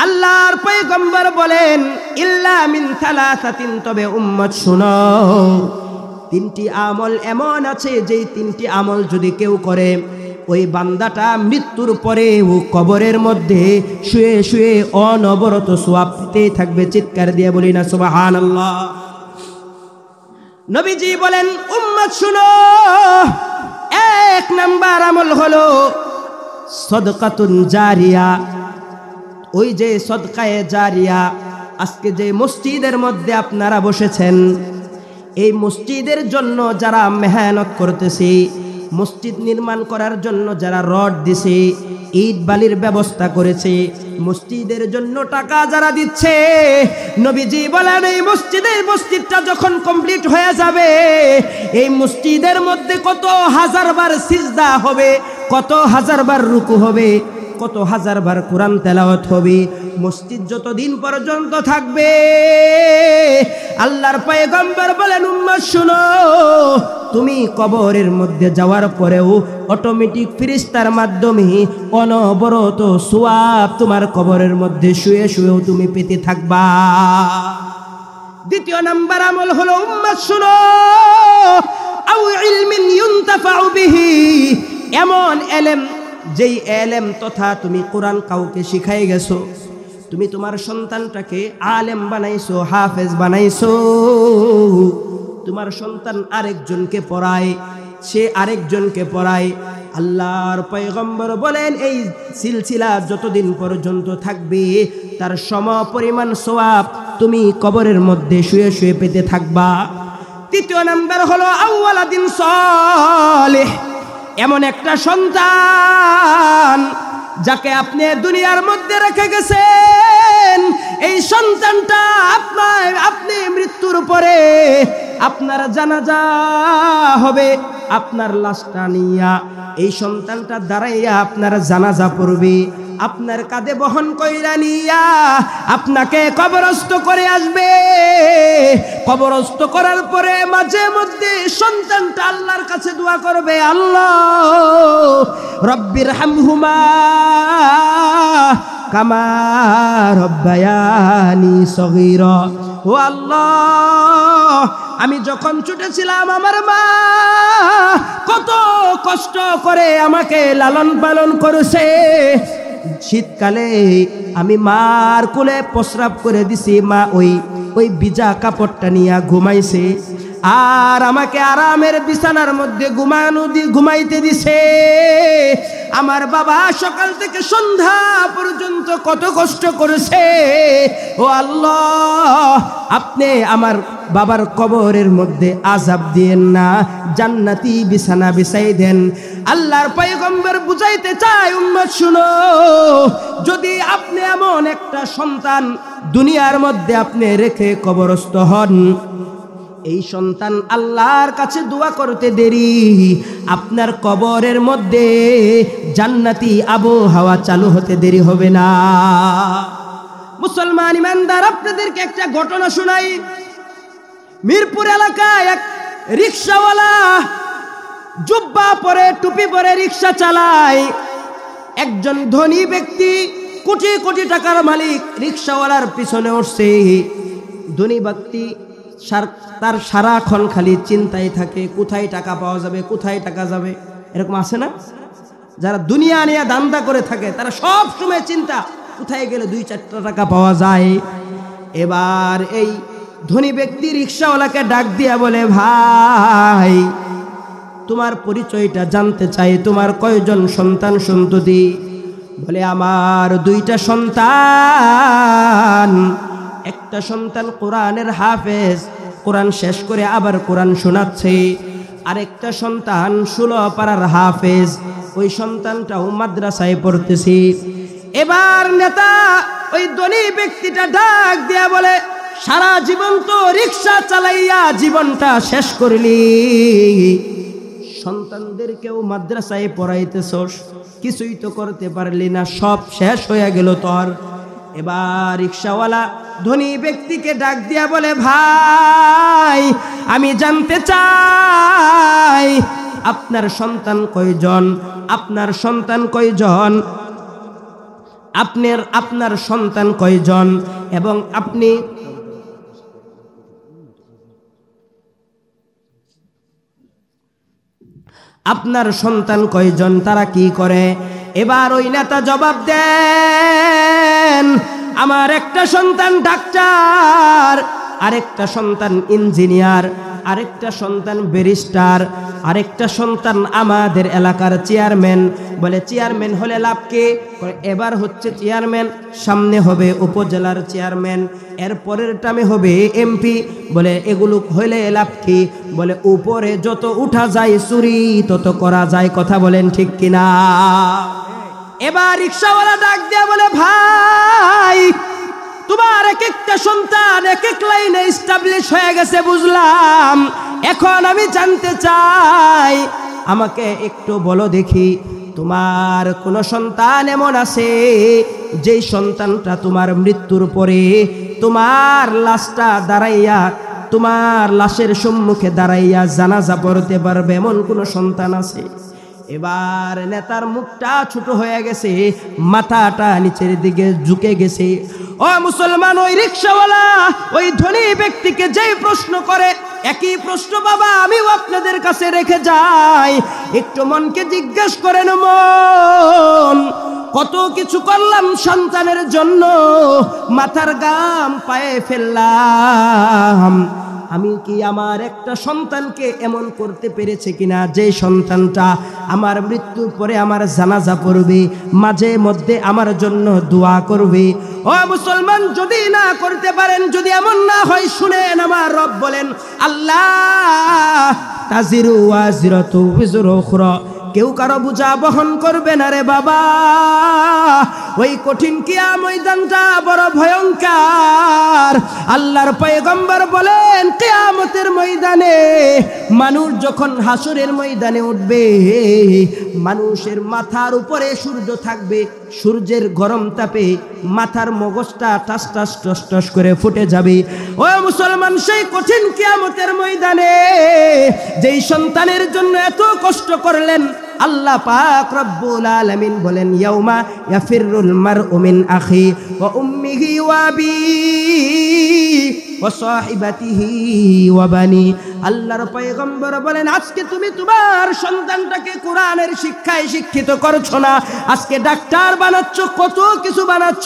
আল্লাহর পয়গম্বর বলেন, ইল্লা মিন থালাসাতিন, তবে উম্মত শুনো, 3টি আমল এমন আছে যেই 3টি আমল যদি কেউ করে, ওই বান্দাটা মৃত্যুর পরে ও কবরের মধ্যে শুয়ে শুয়ে অনবরত সওয়াব পেতেই থাকবে। চিৎকার দিয়ে বলি না সুবহানাল্লাহ। নবীজি বলেন, উম্মত শুনো, এক নাম্বার আমল হলো সদকাতুন জারিয়া। ওই যে সদকায়ে জারিয়া, আজকে যে মসজিদের মধ্যে আপনারা বসেছেন, এই মসজিদের জন্য যারা মেহনত করতেছে, মসজিদ নির্মাণ করার জন্য যারা রড দিছে, ইট বালির ব্যবস্থা করেছে, মসজিদের জন্য টাকা যারা দিচ্ছে, নবীজি বলেন এই মসজিদটা যখন কমপ্লিট হয়ে যাবে, এই মসজিদের মধ্যে কত হাজারবার সিজদা হবে, কত হাজারবার রুকু হবে, কত হাজারবার কোরআন তেলাওয়াত হবে। মসজিদ যতদিন পর্যন্ত থাকবে, আল্লাহর পয়গম্বর বলেন, উম্মত শুনো, তুমি কবরের মধ্যে যাওয়ার পরেও অটোমেটিক ফেরেশতার মাধ্যমে অনবরত সওয়াব তোমার কবরের মধ্যে শুয়ে শুয়েও তুমি পেতে থাকবা। দ্বিতীয় নাম্বার আমল হলো, উম্মত শুনো, আও ইলমিন ইউনতাফাউ বিহি, এমন এলেম, যেই এলেম তথা তুমি কোরআন কাউকে শিখাই গেছো, তুমি তোমার সন্তানটাকে আলেম বানাইছো, হাফেজ বানাইছো, তোমার সন্তান আরেকজনকে পড়ায়, সে আরেকজনকে পড়ায়। আল্লাহর পয়গম্বর বলেন এই সিলসিলা যতদিন পর্যন্ত থাকবে, তার সমপরিমাণ সওয়াব তুমি কবরের মধ্যে শুয়ে শুয়ে পেতে থাকবা। তৃতীয় নাম্বার হলো আউওয়ালাদিন সালেহ, এমন একটা সন্তান যাকে আপনি দুনিয়ার মধ্যে রেখে গেছেন, এই সন্তানটা আপনি মৃত্যুর পরে আপনার জানাজা হবে, আপনার লাশটা নিয়া এই সন্তানটা দাঁড়াইয়া আপনার জানাজা পড়বে, আপনার কাঁধে বহন কইরা নিয়া আপনাকে কবরস্থ করে আসবে। কবরস্থ করার পরে মাঝে মধ্যে সন্তানটা আল্লাহর কাছে দোয়া করবে, আল্লাহ রব্বির হামহুমা কামা রব্বায়ানি সগীরা। ও আল্লাহ, আমি যখন ছোট ছিলাম আমার মা কত কষ্ট করে আমাকে লালন পালন করেছে, শীতকালে আমি মার কোলে প্রস্রাব করে দিছি, মা ওই ভিজা কাপড়টা নিয়ে ঘুমাইছে, আর আমাকে আরামের বিছানার মধ্যে ঘুমাইতে দিছে। আমার বাবা সকাল থেকে সন্ধ্যা পর্যন্ত কত কষ্ট করেছে। ও আল্লাহ, আপনি আমার বাবার কবরের মধ্যে আযাব দিয়েন না, জান্নাতি বিছানা বিছাই দেন। আল্লাহর পয়গম্বর বুঝাইতে চায়, উম্মত শুনো, যদি আপনি এমন একটা সন্তান দুনিয়ার মধ্যে আপনি রেখে কবরস্থ হন, এই সন্তান আল্লাহর কাছে দোয়া করতে দেরি, আপনার কবরের মধ্যে জান্নাতি আবহাওয়া চালু হতে দেরি হবে না। মুসলমান ইমানদার, আপনাদেরকে একটা ঘটনা শোনাই। মিরপুর এলাকায় এক রিকশাওয়ালা, জুব্বা পরে টুপি পরে রিকশা চালায়। একজন ধনী ব্যক্তি, কোটি কোটি টাকার মালিক, রিকশাওয়ালার পিছনে উঠছে। ধনী ব্যক্তি তার সারাক্ষণ খালি চিন্তায় থাকে, কোথায় টাকা পাওয়া যাবে, কোথায় টাকা যাবে। এরকম আছে না, যারা দুনিয়া নিয়ে দান্দা করে থাকে, তারা সব সময় চিন্তা কোথায় গেলে 2-4 টাকা পাওয়া যায়। এবার এই ধনী ব্যক্তি রিকশাওয়ালাকে ডাক দিয়া বলে, ভাই তোমার পরিচয়টা জানতে চাই, তোমার কয়জন সন্তান সন্ততি? বলে, আমার 2টা সন্তান, একটা সন্তান কোরআনের হাফেজ, কোরআন শেষ করে আবার কোরআন শোনাচ্ছে, আরেকটা সন্তান 16 পারার হাফেজ, ওই সন্তানটাও মাদ্রাসায় পড়তেছে। এবার নেতা ওই ধনী ব্যক্তিটা ডাক দিয়া বলে, সারা জীবন তো রিকশা চালাইয়া জীবনটা শেষ করলি, সন্তানদেরকেও মাদ্রাসায় পড়াইতেছস, কিছুই তো করতে পারলি না, সব শেষ হয়ে গেল তোর। এবার রিকশাওয়ালা ধনী ব্যক্তিকে ডাক দিয়া বলে, ভাই আমি জানতে চাই আপনার সন্তান কয়জন, আপনার সন্তান কয়জন, আপনার সন্তান কয়জন, এবং আপনি আপনার সন্তান কয়জন, তারা কি করে? এবার ওই নেতা জবাব দেন, আমার একটা সন্তান ডাক্তার, আরেকটা সন্তান ইঞ্জিনিয়ার, আরেকটা সন্তান ব্যারিস্টার, আরেকটা সন্তান আমাদের এলাকার চেয়ারম্যান। বলে চেয়ারম্যান হলে লাভ কি? এবার হচ্ছে চেয়ারম্যান, সামনে হবে উপজেলার চেয়ারম্যান, এর পরের টামে হবে এমপি। বলে এগুলো হইলে লাভ কি? বলে উপরে যত উঠা যায় চুরি তত করা যায়। কথা বলেন ঠিক কিনা? এবার রিক্সাওয়ালা ডাক দিয়া বলে, ভাই তোমার এক একটা সন্তান এক এক লাইনে এস্টাবলিশ হয়ে গেছে বুঝলাম, এখন আমি জানতে চাই, আমাকে একটু বলো দেখি, তোমার কোন সন্তান এমন আছে যেই সন্তানটা তোমার মৃত্যুর পরে তোমার লাশটা দাঁড়াইয়া, তোমার লাশের সম্মুখে দাঁড়াইয়া জানাজা পড়তে পারবে, এমন কোন সন্তান আছে? এবার নেতার মুখটা ছোট হয়ে গেছে, মাথাটা নিচের দিকে ঝুঁকে গেছে। ও মুসলমান, ওই রিক্সাওয়ালা ওই ধনী ব্যক্তিকে যেই প্রশ্ন করে, একই প্রশ্ন বাবা আমিও আপনাদের কাছে রেখে যাই, একটু মনকে জিজ্ঞেস করেন, মন কত কিছু করলাম সন্তানের জন্য, মাথার ঘাম পায়ে ফেললাম, আমি কি আমার একটা সন্তানকে এমন করতে পেরেছে কিনা যে সন্তানটা আমার মৃত্যুর পরে আমার জানাজা পড়বে, মাঝে মধ্যে আমার জন্য দোয়া করবে? ও মুসলমান, যদি না করতে পারেন, যদি এমন না হয়, শুনেন আমার রব বলেন, আল্লাহ তাজিরু ওয়াজিরাতু বিজরা উখরা, কেউ কারো বোঝা বহন করবে না রে বাবা। ওই কঠিন কিয়ামত ময়দানটা বড় ভয়ঙ্কর। আল্লাহর পয়গম্বর বলেন, কিয়ামতের ময়দানে মানুষ যখন হাসরের ময়দানে উঠবে, মানুষের মাথার উপরে সূর্য থাকবে, সূর্যের গরম তাপে মাথার মগজটা টাস টাস টস টস করে ফুটে যাবে। ও মুসলমান, সেই কঠিন কিয়ামতের ময়দানে যেই সন্তানের জন্য এত কষ্ট করলেন, আল্লাহ পাক রব্বুল আলামিন বলেন, ইয়াউমা ইয়াফিরুল মারউ মিন আখি ওয়া উম্মিহি ওয়া আবিহি ওয়া সাহিবাতিহি ওয়া বানি। আল্লাহর পয়গম্বর বলেন, আজকে তুমি তোমার সন্তানটাকে কোরআনের শিক্ষায় শিক্ষিত করছো না, আজকে ডাক্তার বানাচ্ছ, কত কিছু বানাচ্ছ,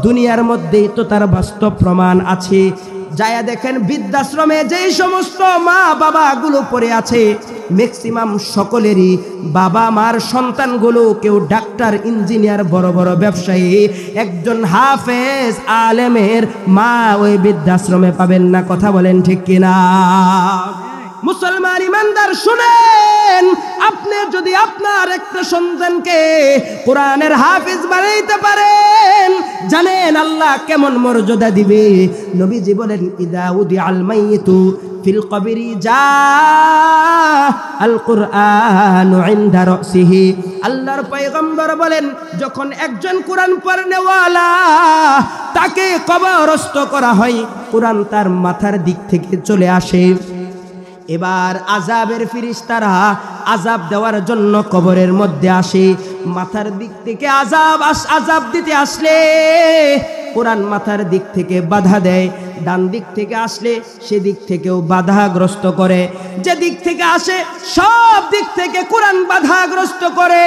দুনিয়ার মধ্যেই তো তার বাস্তব প্রমাণ আছে। যায়া দেখেন বৃদ্ধাশ্রমে যেই সমস্ত মা বাবা গুলো পড়ে আছে, ম্যাক্সিমাম সকলেরই বাবা মার সন্তানগুলো কেউ ডাক্তার, ইঞ্জিনিয়ার, বড় বড় ব্যবসায়ী, একজন হাফেজ আলেমের মা ওই বৃদ্ধাশ্রমে পাবেন না। কথা বলেন ঠিক কিনা? মুসলমান ইমানদার শুনেন, আপনি যদি আপনার একটা সন্তানকে কোরআনের হাফেজ বানাইতে পারেন, জানেন আল্লাহ কেমন মর্যাদা দিবে। নবীজি বলেন, ইদা উদি আল মাইয়িতু ফিল কবরি যা আল কুরআনু ইনদা রাসিহি। আল্লাহর পয়গম্বর বলেন, যখন একজন কোরআন পড়নেওয়ালা তাকে কবরস্থ করা হয়, কোরআন তার মাথার দিক থেকে চলে আসে। এবার আযাবের ফেরেশতারা আযাব দেওয়ার জন্য কবরের মধ্যে আসে। মাথার দিক থেকে আযাব দিতে আসলে কোরআন মাথার দিক থেকে বাধা দেয়, ডান দিক থেকে আসলে সেদিক থেকেও বাধাগ্রস্ত করে, যে দিক থেকে আসে সব দিক থেকে কোরআন বাধাগ্রস্ত করে।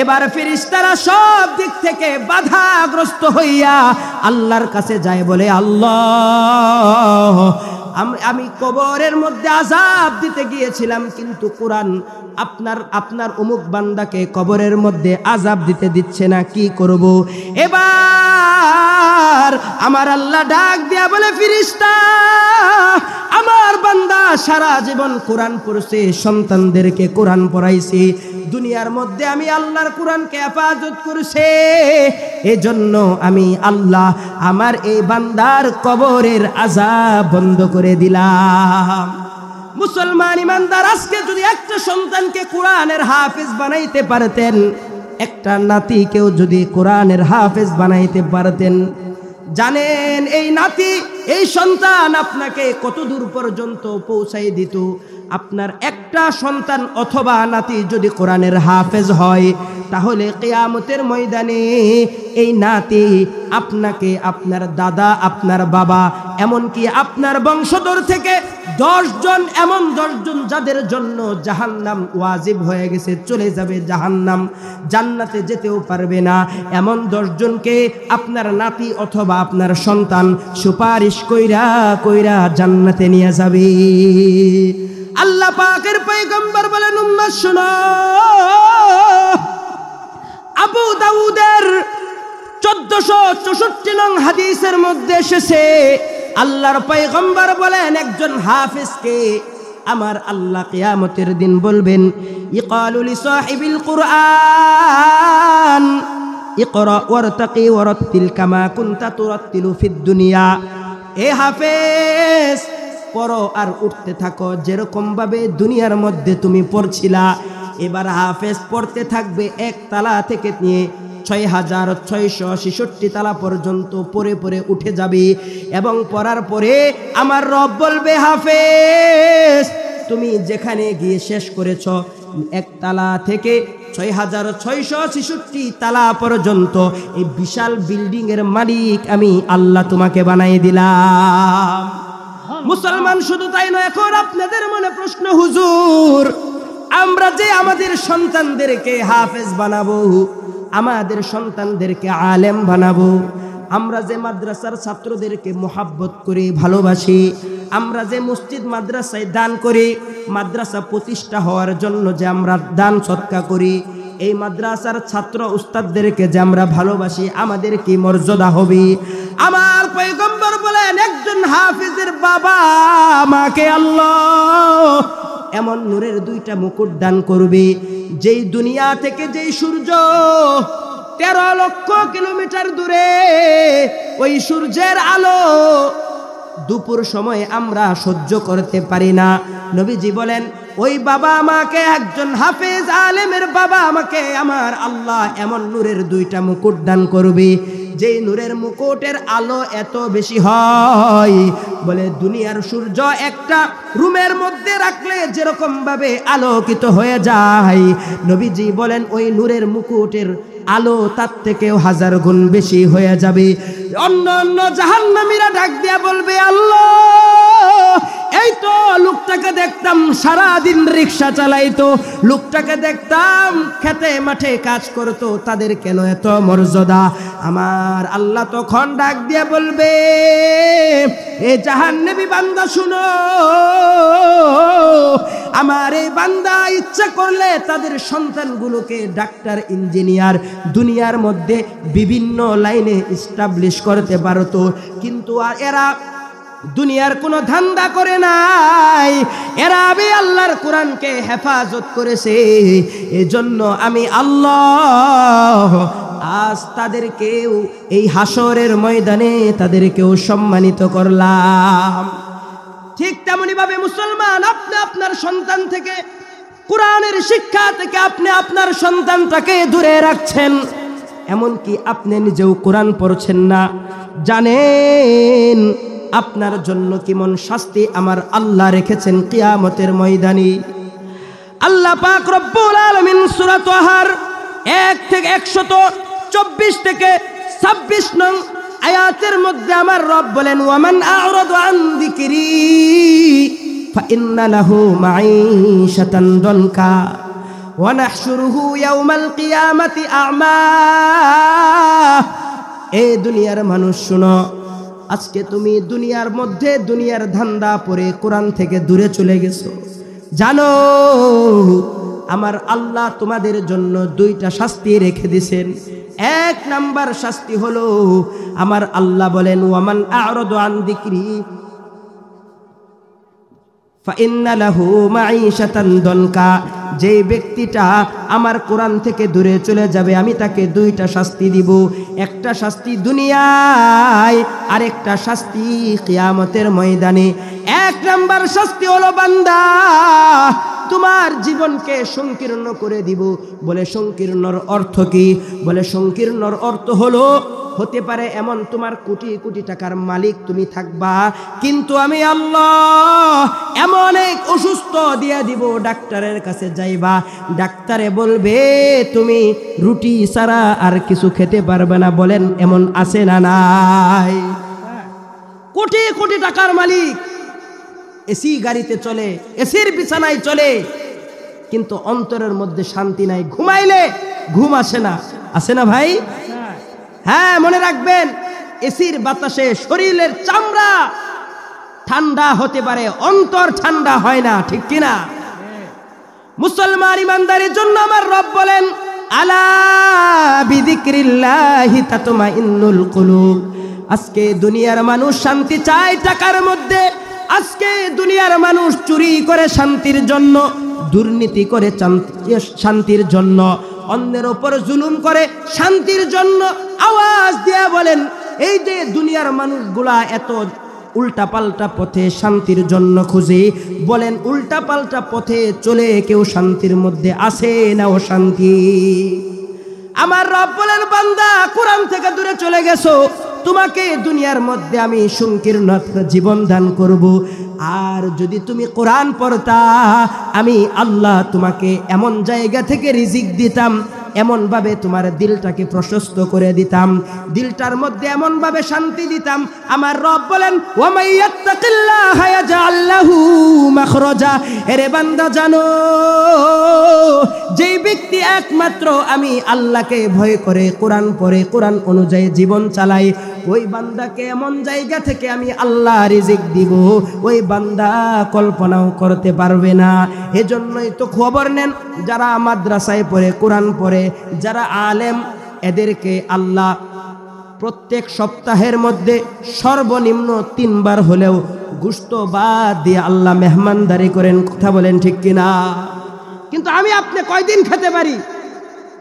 এবার ফেরেশতারা সব দিক থেকে বাধাগ্রস্ত হইয়া আল্লাহর কাছে যায়, বলে, আল্লাহ আমি কবরের মধ্যে আযাব দিতে গিয়েছিলাম, কিন্তু কোরআন আপনার অমুক বান্দাকে কবরের মধ্যে আযাব দিতে দিচ্ছে না, কি করব? এবার আমার আল্লাহ ডাক দিয়া বলে, ফেরেশতা, আমার বান্দা সারা জীবন কোরআন পড়ছে, সন্তানদেরকে কোরআন পড়াইছে, দুনিয়ার মধ্যে আমি আল্লাহর কোরআনকে হেফাজত করছে, এজন্য আমি আল্লাহ আমার এই বান্দার কবরের আযাব বন্ধ করে দিলাম। মুসলমান ইমানদার, আজকে যদি একটা সন্তানকে কোরআনের হাফেজ বানাইতে পারতেন, একটা নাতিকেও যদি কোরআনের হাফেজ বানাইতে পারতেন, জানেন এই নাতি এই সন্তান আপনাকে কত দূর পর্যন্ত পৌঁছাই দিত। আপনার একটা সন্তান অথবা নাতি যদি কোরআনের হাফেজ হয়, তাহলে কিয়ামতের ময়দানে এই নাতি আপনাকে, আপনার দাদা, আপনার বাবা, এমনকি আপনার বংশধর থেকে 10 জন, এমন 10 জন যাদের জন্য জাহান্নাম ওয়াজিব হয়ে গেছে, চলে যাবে জাহান্নাম, জান্নাতে যেতেও পারবে না, এমন 10 জনকে আপনার নাতি অথবা আপনার সন্তান সুপারিশ কইরা কইরা জান্নাতে নিয়ে যাবে। আল্লাহ পাকের পয়গম্বর বলেন, উম্মত শুনো, আবু দাউদের 1464 নং হাদিসের মধ্যে এসেছে, আল্লাহর পয়গম্বর বলেন, একজন হাফেজকে আমার আল্লাহ কিয়ামতের দিন বলবেন, ইকালু লিসাহিবিল কুরআন ইকরা ওয়ারতাকি ওয়ারাত্তিল কামা কুনতা তুরাত্তিলু ফিদ দুনিয়া। এ হাফেজ, পড়ো আর উঠতে থাকো যেরকম ভাবে দুনিয়ার মধ্যে তুমি পড়ছিলা। এবার হাফেজ পড়তে থাকবে, এক তালা থেকে নিয়ে 6666 তালা পর্যন্ত পড়ে পড়ে উঠে যাবে, এবং পড়ার পরে আমার রব বলবে, হাফেজ তুমি যেখানে গিয়ে শেষ করেছ, এক তালা থেকে 6666 তালা পর্যন্ত এই বিশাল বিল্ডিং এর মালিক আমি আল্লাহ তোমাকে বানাই দিলাম। মুসলমান শুধু তাই নয়, এখন আপনাদের মনে প্রশ্ন, হুজুর আমরা যে আমাদের সন্তানদেরকে হাফেজ বানাবো, আমাদের সন্তানদেরকে আলেম বানাবো, আমরা যে মাদ্রাসার ছাত্রদেরকে মোহাব্বত করি, ভালোবাসি, আমরা যে মসজিদ মাদ্রাসায় দান করি, মাদ্রাসা প্রতিষ্ঠা হওয়ার জন্য যে আমরা দান সৎকা করি, এই মাদ্রাসার ছাত্র উস্তাদদেরকে যে আমরা ভালোবাসি, আমাদের কি মর্যাদা হবে? আমার পয়গম্বর বলেন, একজন হাফেজের বাবা মাকে আল্লাহ এমন নূরের 2টা মুকুট দান করবে, যেই দুনিয়া থেকে যেই সূর্য 13 লক্ষ কিলোমিটার দূরে, ওই সূর্যের আলো দুপুর সময় আমরা সহ্য করতে পারি না। নবীজি বলেন, ওই বাবা আমাকে, একজন হাফেজ আলেমের বাবা আমাকে আমার আল্লাহ এমন নূরের 2টা মুকুট দান করবে, যেই নূরের মুকুটের আলো এত বেশি হয়, বলে দুনিয়ার সূর্য একটা রুমের মধ্যে রাখলে যেরকম ভাবে আলোকিত হয়ে যায়, নবীজি বলেন ওই নূরের মুকুটের আলো তার থেকেও 1000 গুণ বেশি হয়ে যাবে। অন্য অন্য জাহান্নামীরা ডাক দিয়া বলবে, আল্লাহ এই তো লোকটাকে দেখতাম সারাদিন রিক্সা চালাইতো, লোকটাকে দেখতাম খেতে মাঠে কাজ করতো, তাদের কেন এত মর্যাদা? আমার আল্লাহ তখন ডাক দিয়ে বলবে, এ জাহান্নামী বান্দা শুনো, আমার এই বান্দা ইচ্ছা করলে তাদের সন্তানগুলোকে ডাক্তার, ইঞ্জিনিয়ার, দুনিয়ার মধ্যে বিভিন্ন লাইনে এস্টাবলিশ করতে পারতো, কিন্তু আর এরা দুনিয়ার কোনো ধান্দা করে নাই, এরা আমি আল্লাহর কোরআনকে হেফাজত করেছে। এজন্য আমি আল্লাহ আজ তাদেরকেও এই হাসরের ময়দানে তাদেরকেও সম্মানিত করলাম। ঠিক তেমনি ভাবে মুসলমান, আপনি আপনার সন্তান থেকে, কোরআনের শিক্ষা থেকে আপনি আপনার সন্তানটাকে দূরে রাখছেন, এমনকি আপনি নিজেও কোরআন পড়ছেন না। জানেন আপনার জন্য কেমন শাস্তি আমার আল্লাহ রেখেছেন কিয়ামতের ময়দানে? আল্লাহ পাক রব্বুল আলামিন সূরা তাহার 1 থেকে 124 থেকে 26 নং আয়াতের মধ্যে আমার রব বলেন, ওয়ামান আ'রাদা আন যিকরি ফাইন্না লাহু মাঈশাতান দনকা ওয়া নাহশুরুহু ইয়াওমাল কিয়ামাতি আ'মা। এই দুনিয়ার মানুষ শুনো, আজকে তুমি দুনিয়ার মধ্যে দুনিয়ার ধান্দা পড়ে কোরআন থেকে দূরে চলে গেছো, জানো আমার আল্লাহ তোমাদের জন্য 2টা শাস্তি রেখে দিয়েছেন। 1 নাম্বার শাস্তি হলো, আমার আল্লাহ বলেন, ওয়ামান আ'রাদা আন যিকরি ফাইন্না লাহু মাঈশাতান দনকা, যে ব্যক্তিটা আমার কোরআন থেকে দূরে চলে যাবে আমি তাকে 2টা শাস্তি দিব। একটা শাস্তি দুনিয়ায়, আরেকটা শাস্তি কিয়ামতের ময়দানে। 1 নাম্বার শাস্তি হলো, বান্দা তোমার জীবনকে সংকীর্ণ করে দিব। বলে সংকীর্ণর অর্থ কি? বলে সংকীর্ণর অর্থ হলো হতে পারে এমন তোমার কোটি কোটি টাকার মালিক তুমি থাকবা, কিন্তু আমি আল্লাহ এমন এক অসুস্থ দিয়ে দিব, ডাক্তারের কাছে যাইবা, ডাক্তারে বলবে তুমি রুটি ছাড়া আর কিছু খেতে পারবে না। বলেন এমন আছে না নাই? কোটি কোটি টাকার মালিক, এসি গাড়িতে চলে, এসির বিছানায় চলে, কিন্তু অন্তরের মধ্যে শান্তি নাই, ঘুমাইলে ঘুম আসে না। আসে না ভাই? হ্যাঁ, মনে রাখবেন, এসির বাতাসে শরীরের চামড়া ঠান্ডা হতে পারে, অন্তর ঠান্ডা হয় না, ঠিক কিনা? মুসলমান ইমানদারের জন্য আমার রব বলেন, আলা বিযিকরিল্লাহি তাতমাইন্নুল কুলুব। আজকে দুনিয়ার মানুষ শান্তি চায় টাকার মধ্যে, আজকে দুনিয়ার মানুষ চুরি করে শান্তির জন্য, দুর্নীতি করে শান্তির জন্য, অন্যের ওপর জুলুম করে শান্তির জন্য। আওয়াজ দিয়ে বলেন, এই যে দুনিয়ার মানুষগুলা এত উল্টাপাল্টা পথে শান্তির জন্য খুঁজে, বলেন উল্টাপাল্টা পথে চলে কেউ শান্তির মধ্যে আসে না? ও শান্তি আমার রব বলেন, বান্দা কোরআন থেকে দূরে চলে গেছো, তোমাকে দুনিয়ার মধ্যে আমি সংকীর্ণ জীবন দান করব। আর যদি তুমি কোরআন পড়তা, আমি আল্লাহ তোমাকে এমন জায়গা থেকে রিজিক দিতাম, এমন ভাবে তোমার দিলটাকে প্রশস্ত করে দিতাম, দিলটার মধ্যে এমন ভাবে শান্তি দিতাম। আমার রব বলেন, ওয়া মাইয়াত্তাকিল্লাহা ইয়াজআল লাহু মাখরাজা। এরে বান্দা জানো, যেই ব্যক্তি একমাত্র আমি আল্লাহকে ভয় করে কোরআন পড়ে, কোরআন অনুযায়ী জীবন চালায়, ওই বান্দাকে এমন জায়গা থেকে আমি আল্লাহ রিজিক দিব, ওই বান্দা কল্পনাও করতে পারবে না। এজন্যই তো খবর নেন, যারা মাদ্রাসায় পড়ে, কোরআন পড়ে, যারা আলেম, এদেরকে আল্লাহ প্রত্যেক সপ্তাহের মধ্যে সর্বনিম্ন 3 বার হলেও গোশত বাদ দিয়ে আল্লাহ মেহমানদারি করেন। কথা বলেন ঠিক কিনা? কিন্তু আমি আপনি কয়দিন খেতে পারি?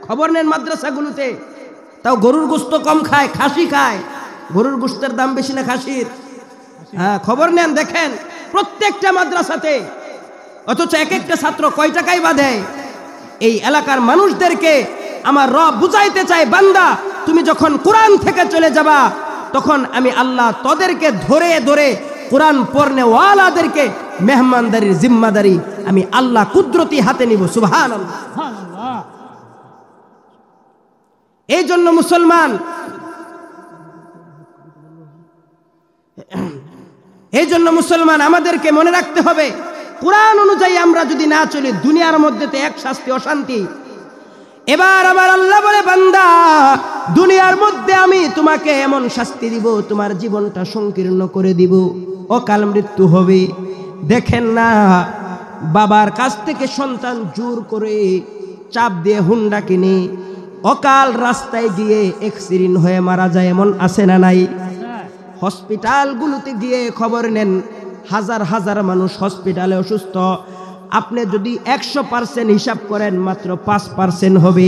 খবর নেন মাদ্রাসাগুলোতে, তাও গরুর গোশত কম খায়, খাসি খায়। গরুর গোশতের দাম বেশি না খাসির? হ্যাঁ, খবর নেন, দেখেন প্রত্যেকটা মাদ্রাসাতে। অথচ এক একটা ছাত্র কয় টাকাই বা দেয়। এই এলাকার মানুষদেরকে আমার রব বুঝাইতে চাই, বান্দা তুমি যখন কোরআন থেকে চলে যাবা, তখন আমি আল্লাহ তোদেরকে ধরে ধরে কোরআন পড়নে ওয়ালাদেরকে মেহমানদারির জিম্মাদারি আমি আল্লাহ কুদরতি হাতে নিব। সুবহানাল্লাহ। এই জন্য মুসলমান, এই জন্য মুসলমান আমাদেরকে মনে রাখতে হবে, কোরআন অনুযায়ী আমরা যদি না চলি, দুনিয়ার মধ্যে তো এক শাস্তি, অশান্তি। এবার আমার আল্লাহ বলে, বান্দা দুনিয়ার মধ্যে আমি তোমাকে এমন শাস্তি দিব, তোমার জীবনটা সংকীর্ণ করে দিব, অকাল মৃত্যু হবে। দেখেন না, বাবার কাছ থেকে সন্তান জোর করে চাপ দিয়ে হুন্ডা কিনে অকাল রাস্তায় গিয়ে অ্যাক্সিডেন্ট হয়ে মারা যায়, এমন আছে না নাই? হসপিটালগুলোতে গিয়ে খবর নেন, হাজার হাজার মানুষ হসপিটালে অসুস্থ। আপনি যদি 100% হিসাব করেন, মাত্র 5% হবে।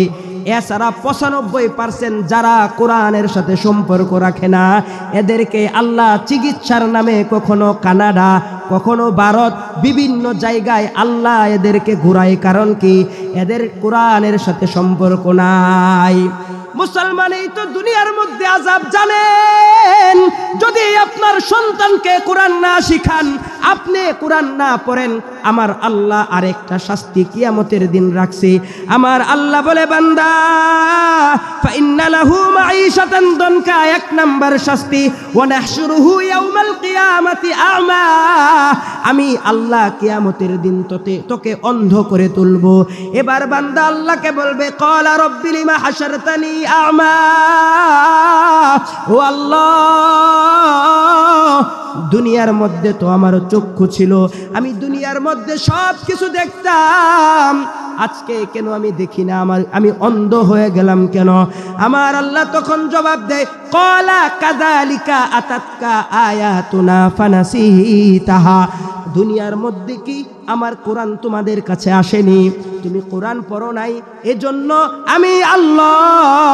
এছাড়া 95% যারা কোরআনের সাথে সম্পর্ক রাখে না, এদেরকে আল্লাহ চিকিৎসার নামে কখনো কানাডা, কখনো ভারত, বিভিন্ন জায়গায় আল্লাহ এদেরকে ঘুরায়। কারণ কি? এদের কোরআনের সাথে সম্পর্ক নাই। মুসলমান এই তো দুনিয়ার মধ্যে আযাব জানেন। যদি আপনার সন্তানকে কোরআন না শিখান, আপনি কোরআন না পড়েন, আমার আল্লাহ আরেকটা শাস্তি কিয়ামতের দিন রাখছে। আমার আল্লাহ বলে, বান্দা ফাইন্না লাহু মাঈশাতান দনকা, 1 নাম্বার শাস্তি, ওয়া নাহশুরুহু ইয়াউমাল কিয়ামাতি আমা। আমি আল্লাহ কিয়ামতের দিন তোকে অন্ধ করে তুলব। এবার বান্দা আল্লাহকে বলবে, ক্বালা রাব্বি লিমা হাশারতানি আমা। ও আল্লাহ, দুনিয়ার মধ্যে তো আমার চক্ষু ছিল, আমি দুনিয়ার মধ্যে সব কিছু দেখতাম, আজকে কেন আমি দেখি না? আমি অন্ধ হয়ে গেলাম কেন? আমার আল্লাহ তখন জবাব দেয়, ক্বালা কাযালিকা আতাতকা আয়াতুনা ফানাসিতাহা। দুনিয়ার মধ্যে কি আমার কোরআন তোমাদের কাছে আসেনি? তুমি কোরআন পড়ো নাই, এজন্য আমি আল্লাহ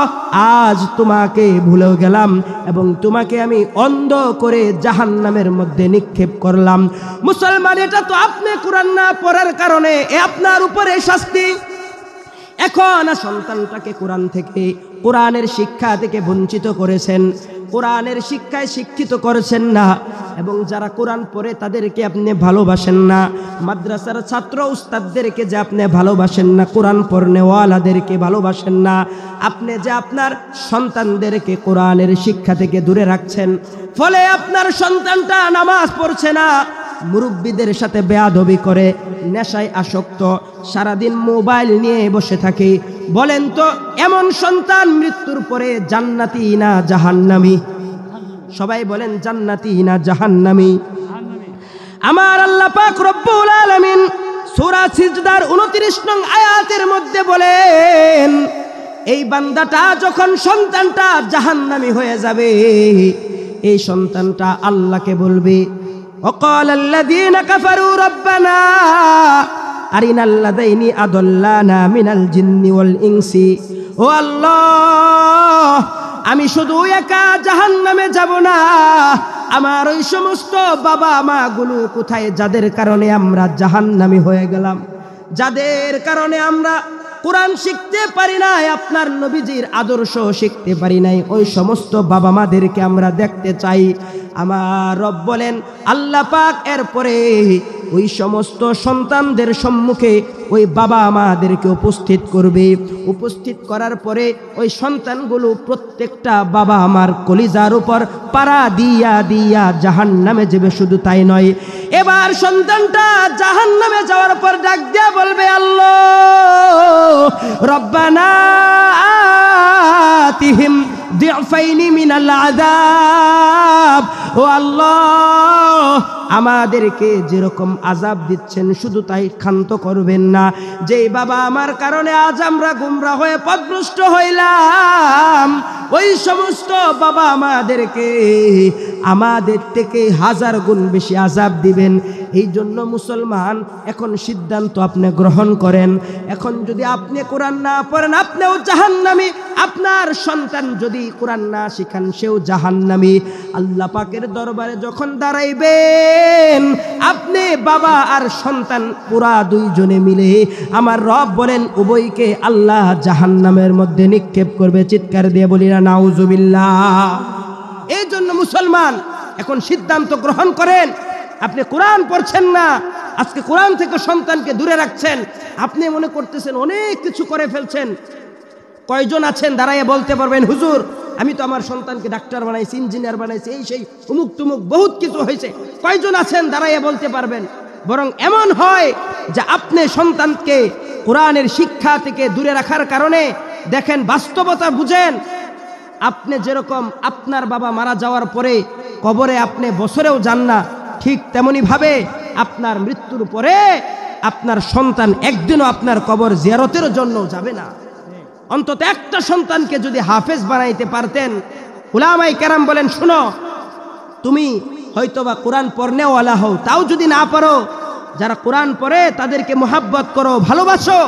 আজ তোমাকে ভুলে গেলাম এবং তোমাকে আমি অন্ধ করে জাহান্নামের মধ্যে নিক্ষেপ করলাম। মুসলমান, এটা তো আপনি কোরআন না পড়ার কারণে আপনার উপরে শাস্তি। এখন সন্তানটাকে কোরআন থেকে, কোরআনের শিক্ষা থেকে বঞ্চিত করেছেন, কোরআনের শিক্ষায় শিক্ষিত করেছেন না, এবং যারা কোরআন পড়ে তাদেরকে আপনি ভালোবাসেন না, মাদ্রাসার ছাত্র উস্তাদদেরকে যে আপনি ভালোবাসেন না, কোরআন পড়নেওয়ালাদেরকে ভালোবাসেন না, আপনি যে আপনার সন্তানদেরকে কোরআনের শিক্ষা থেকে দূরে রাখছেন, ফলে আপনার সন্তানটা নামাজ পড়ছে না, মুরব্বীদের সাথে বেয়াদবি করে, নেশায় আসক্ত, সারাদিন মোবাইল নিয়ে বসে থাকে। বলেন তো এমন সন্তান মৃত্যুর পরে জান্নাতি না জাহান্নামী? সবাই বলেন জান্নাতি না জাহান্নামী? আমার আল্লাহ পাক রব্বুল আলামিন সূরা সিজদার 29 নং আয়াতের মধ্যে বলেন, এই বান্দাটা যখন সন্তানটা জাহান্নামী হয়ে যাবে, এই সন্তানটা আল্লাহকে বলবে, وقال الذين كفروا ربنا أرنا الذين أضلانا من الجن والإنس ও আল্লাহ, আমি শুধু একা জাহান্নামে যাব না, আমার ওই সমস্ত বাবা মা গুলো কোথায়, যাদের কারণে আমরা জাহান্নামী হয়ে গেলাম, যাদের কারণে আমরা কোরআন শিখতে পারি নাই, আপনার নবীজির আদর্শ শিখতে পারি নাই, ওই সমস্ত বাবা মাদেরকে আমরা দেখতে চাই। আমার রব বলেন, আল্লাহ পাক এরপরে ওই সমস্ত সন্তানদের সম্মুখে ওই বাবা মাদেরকে উপস্থিত করবে। উপস্থিত করার পরে ওই সন্তানগুলো প্রত্যেকটা বাবা আমার কলিজার উপর পাড়া দিয়া দিয়া জাহান্নামে যাবে। শুধু তাই নয়, এবার সন্তানটা জাহান্নামে যাওয়ার পর ডাক দিয়া বলবে, আল্লাহ রব্বানা আতিহিম দিফাইনি মিনাল আযাব, ও আল্লাহ আমাদেরকে যেরকম আযাব দিচ্ছেন শুধু তাই ক্ষান্ত করবেন না, যেই বাবা আমার কারণে আজ আমরা গুমরা হয়ে পথভ্রষ্ট হইলাম, ওই সমস্ত বাবা আমাদেরকে আমাদের থেকে 1000 গুণ বেশি আযাব দিবেন। এই জন্য মুসলমান এখন সিদ্ধান্ত আপনি গ্রহণ করেন, এখন যদি আপনি কোরআন না পড়েন আপনিও জাহান্নামী, আপনার সন্তান যদি কোরআন না শিখান সেও জাহান্নামী। আল্লাহ পাকের দরবারে যখন দাঁড়াইবেন আপনি বাবা আর সন্তান পুরা দুইজনে মিলে, আমার রব বলেন উভয়কে আল্লাহ জাহান্নামের মধ্যে নিক্ষেপ করবে। চিৎকার দিয়ে বলি না নাউজুবিল্লাহ। এই জন্য মুসলমান এখন সিদ্ধান্ত গ্রহণ করেন, আপনি কোরআন পড়ছেন না, আজকে কোরআন থেকে সন্তানকে দূরে রাখছেন, আপনি মনে করতেছেন অনেক কিছু করে ফেলছেন। কয়জন আছেন দাঁড়াইয়া বলতে পারবেন, হুজুর আমি তো আমার সন্তানকে ডাক্তার বানাইছি, ইঞ্জিনিয়ার বানাইছি, এই সেই উমুক তুমুক বহুত কিছু হয়েছে? কয়জন আছেন দাঁড়াইয়া বলতে পারবেন? বরং এমন হয় যে আপনি সন্তানকে কোরআনের শিক্ষা থেকে দূরে রাখার কারণে দেখেন, বাস্তবতা বুঝেন, আপনি যেরকম আপনার বাবা মারা যাওয়ার পরে কবরে আপনি বছরেও যান না, ঠিক তেমনি ভাবে আপনার মৃত্যুর পরে আপনার সন্তান একদিনও আপনার কবর জিয়ারতের জন্য যাবে না। অন্তত একটা সন্তানকে যদি হাফেজ বানাইতে পারতেন, উলামায়ে কেরাম বলেন, শুনো তুমি হয়তোবা কোরআন পড়নেওয়ালা হও, তাও যদি না পারো, যারা কোরআন পড়ে তাদেরকে মোহাব্বত করো, ভালোবাসো।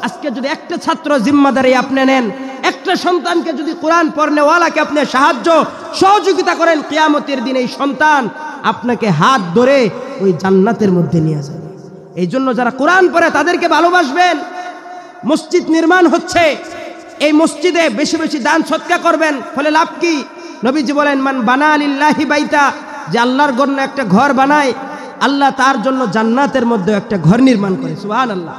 আজকে যদি একটা ছাত্র জিম্মাদারি আপনি নেন, একটা সন্তানকে যদি কোরআন পড়নেওয়ালাকে আপনি সাহায্য সহযোগিতা করেন, কিয়ামতের দিন এই সন্তান আপনাকে হাত ধরে ওই জান্নাতের মধ্যে নিয়ে যাবে। এই জন্য যারা কোরআন পড়ে তাদেরকে ভালোবাসবেন। মসজিদ নির্মাণ হচ্ছে, এই মসজিদে বেশি বেশি দান সদকা করবেন, ফলে লাভ কি? নবীজি বলেন, মান বানা লিল্লাহি বাইতা, যে আল্লাহর জন্য একটা ঘর বানায়, আল্লাহ তার জন্য জান্নাতের মধ্যে একটা ঘর নির্মাণ করে। সুবহানাল্লাহ।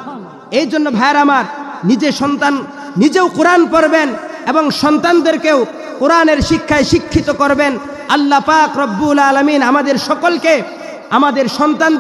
এই জন্য ভাইয়ের আমার, নিজে সন্তান নিজেও কোরআন পড়বেন এবং সন্তানদেরকেও কোরআনের শিক্ষায় শিক্ষিত করবেন। আল্লাহ পাক রব্বুল আলামিন আমাদের সকলকে আমাদের সন্তান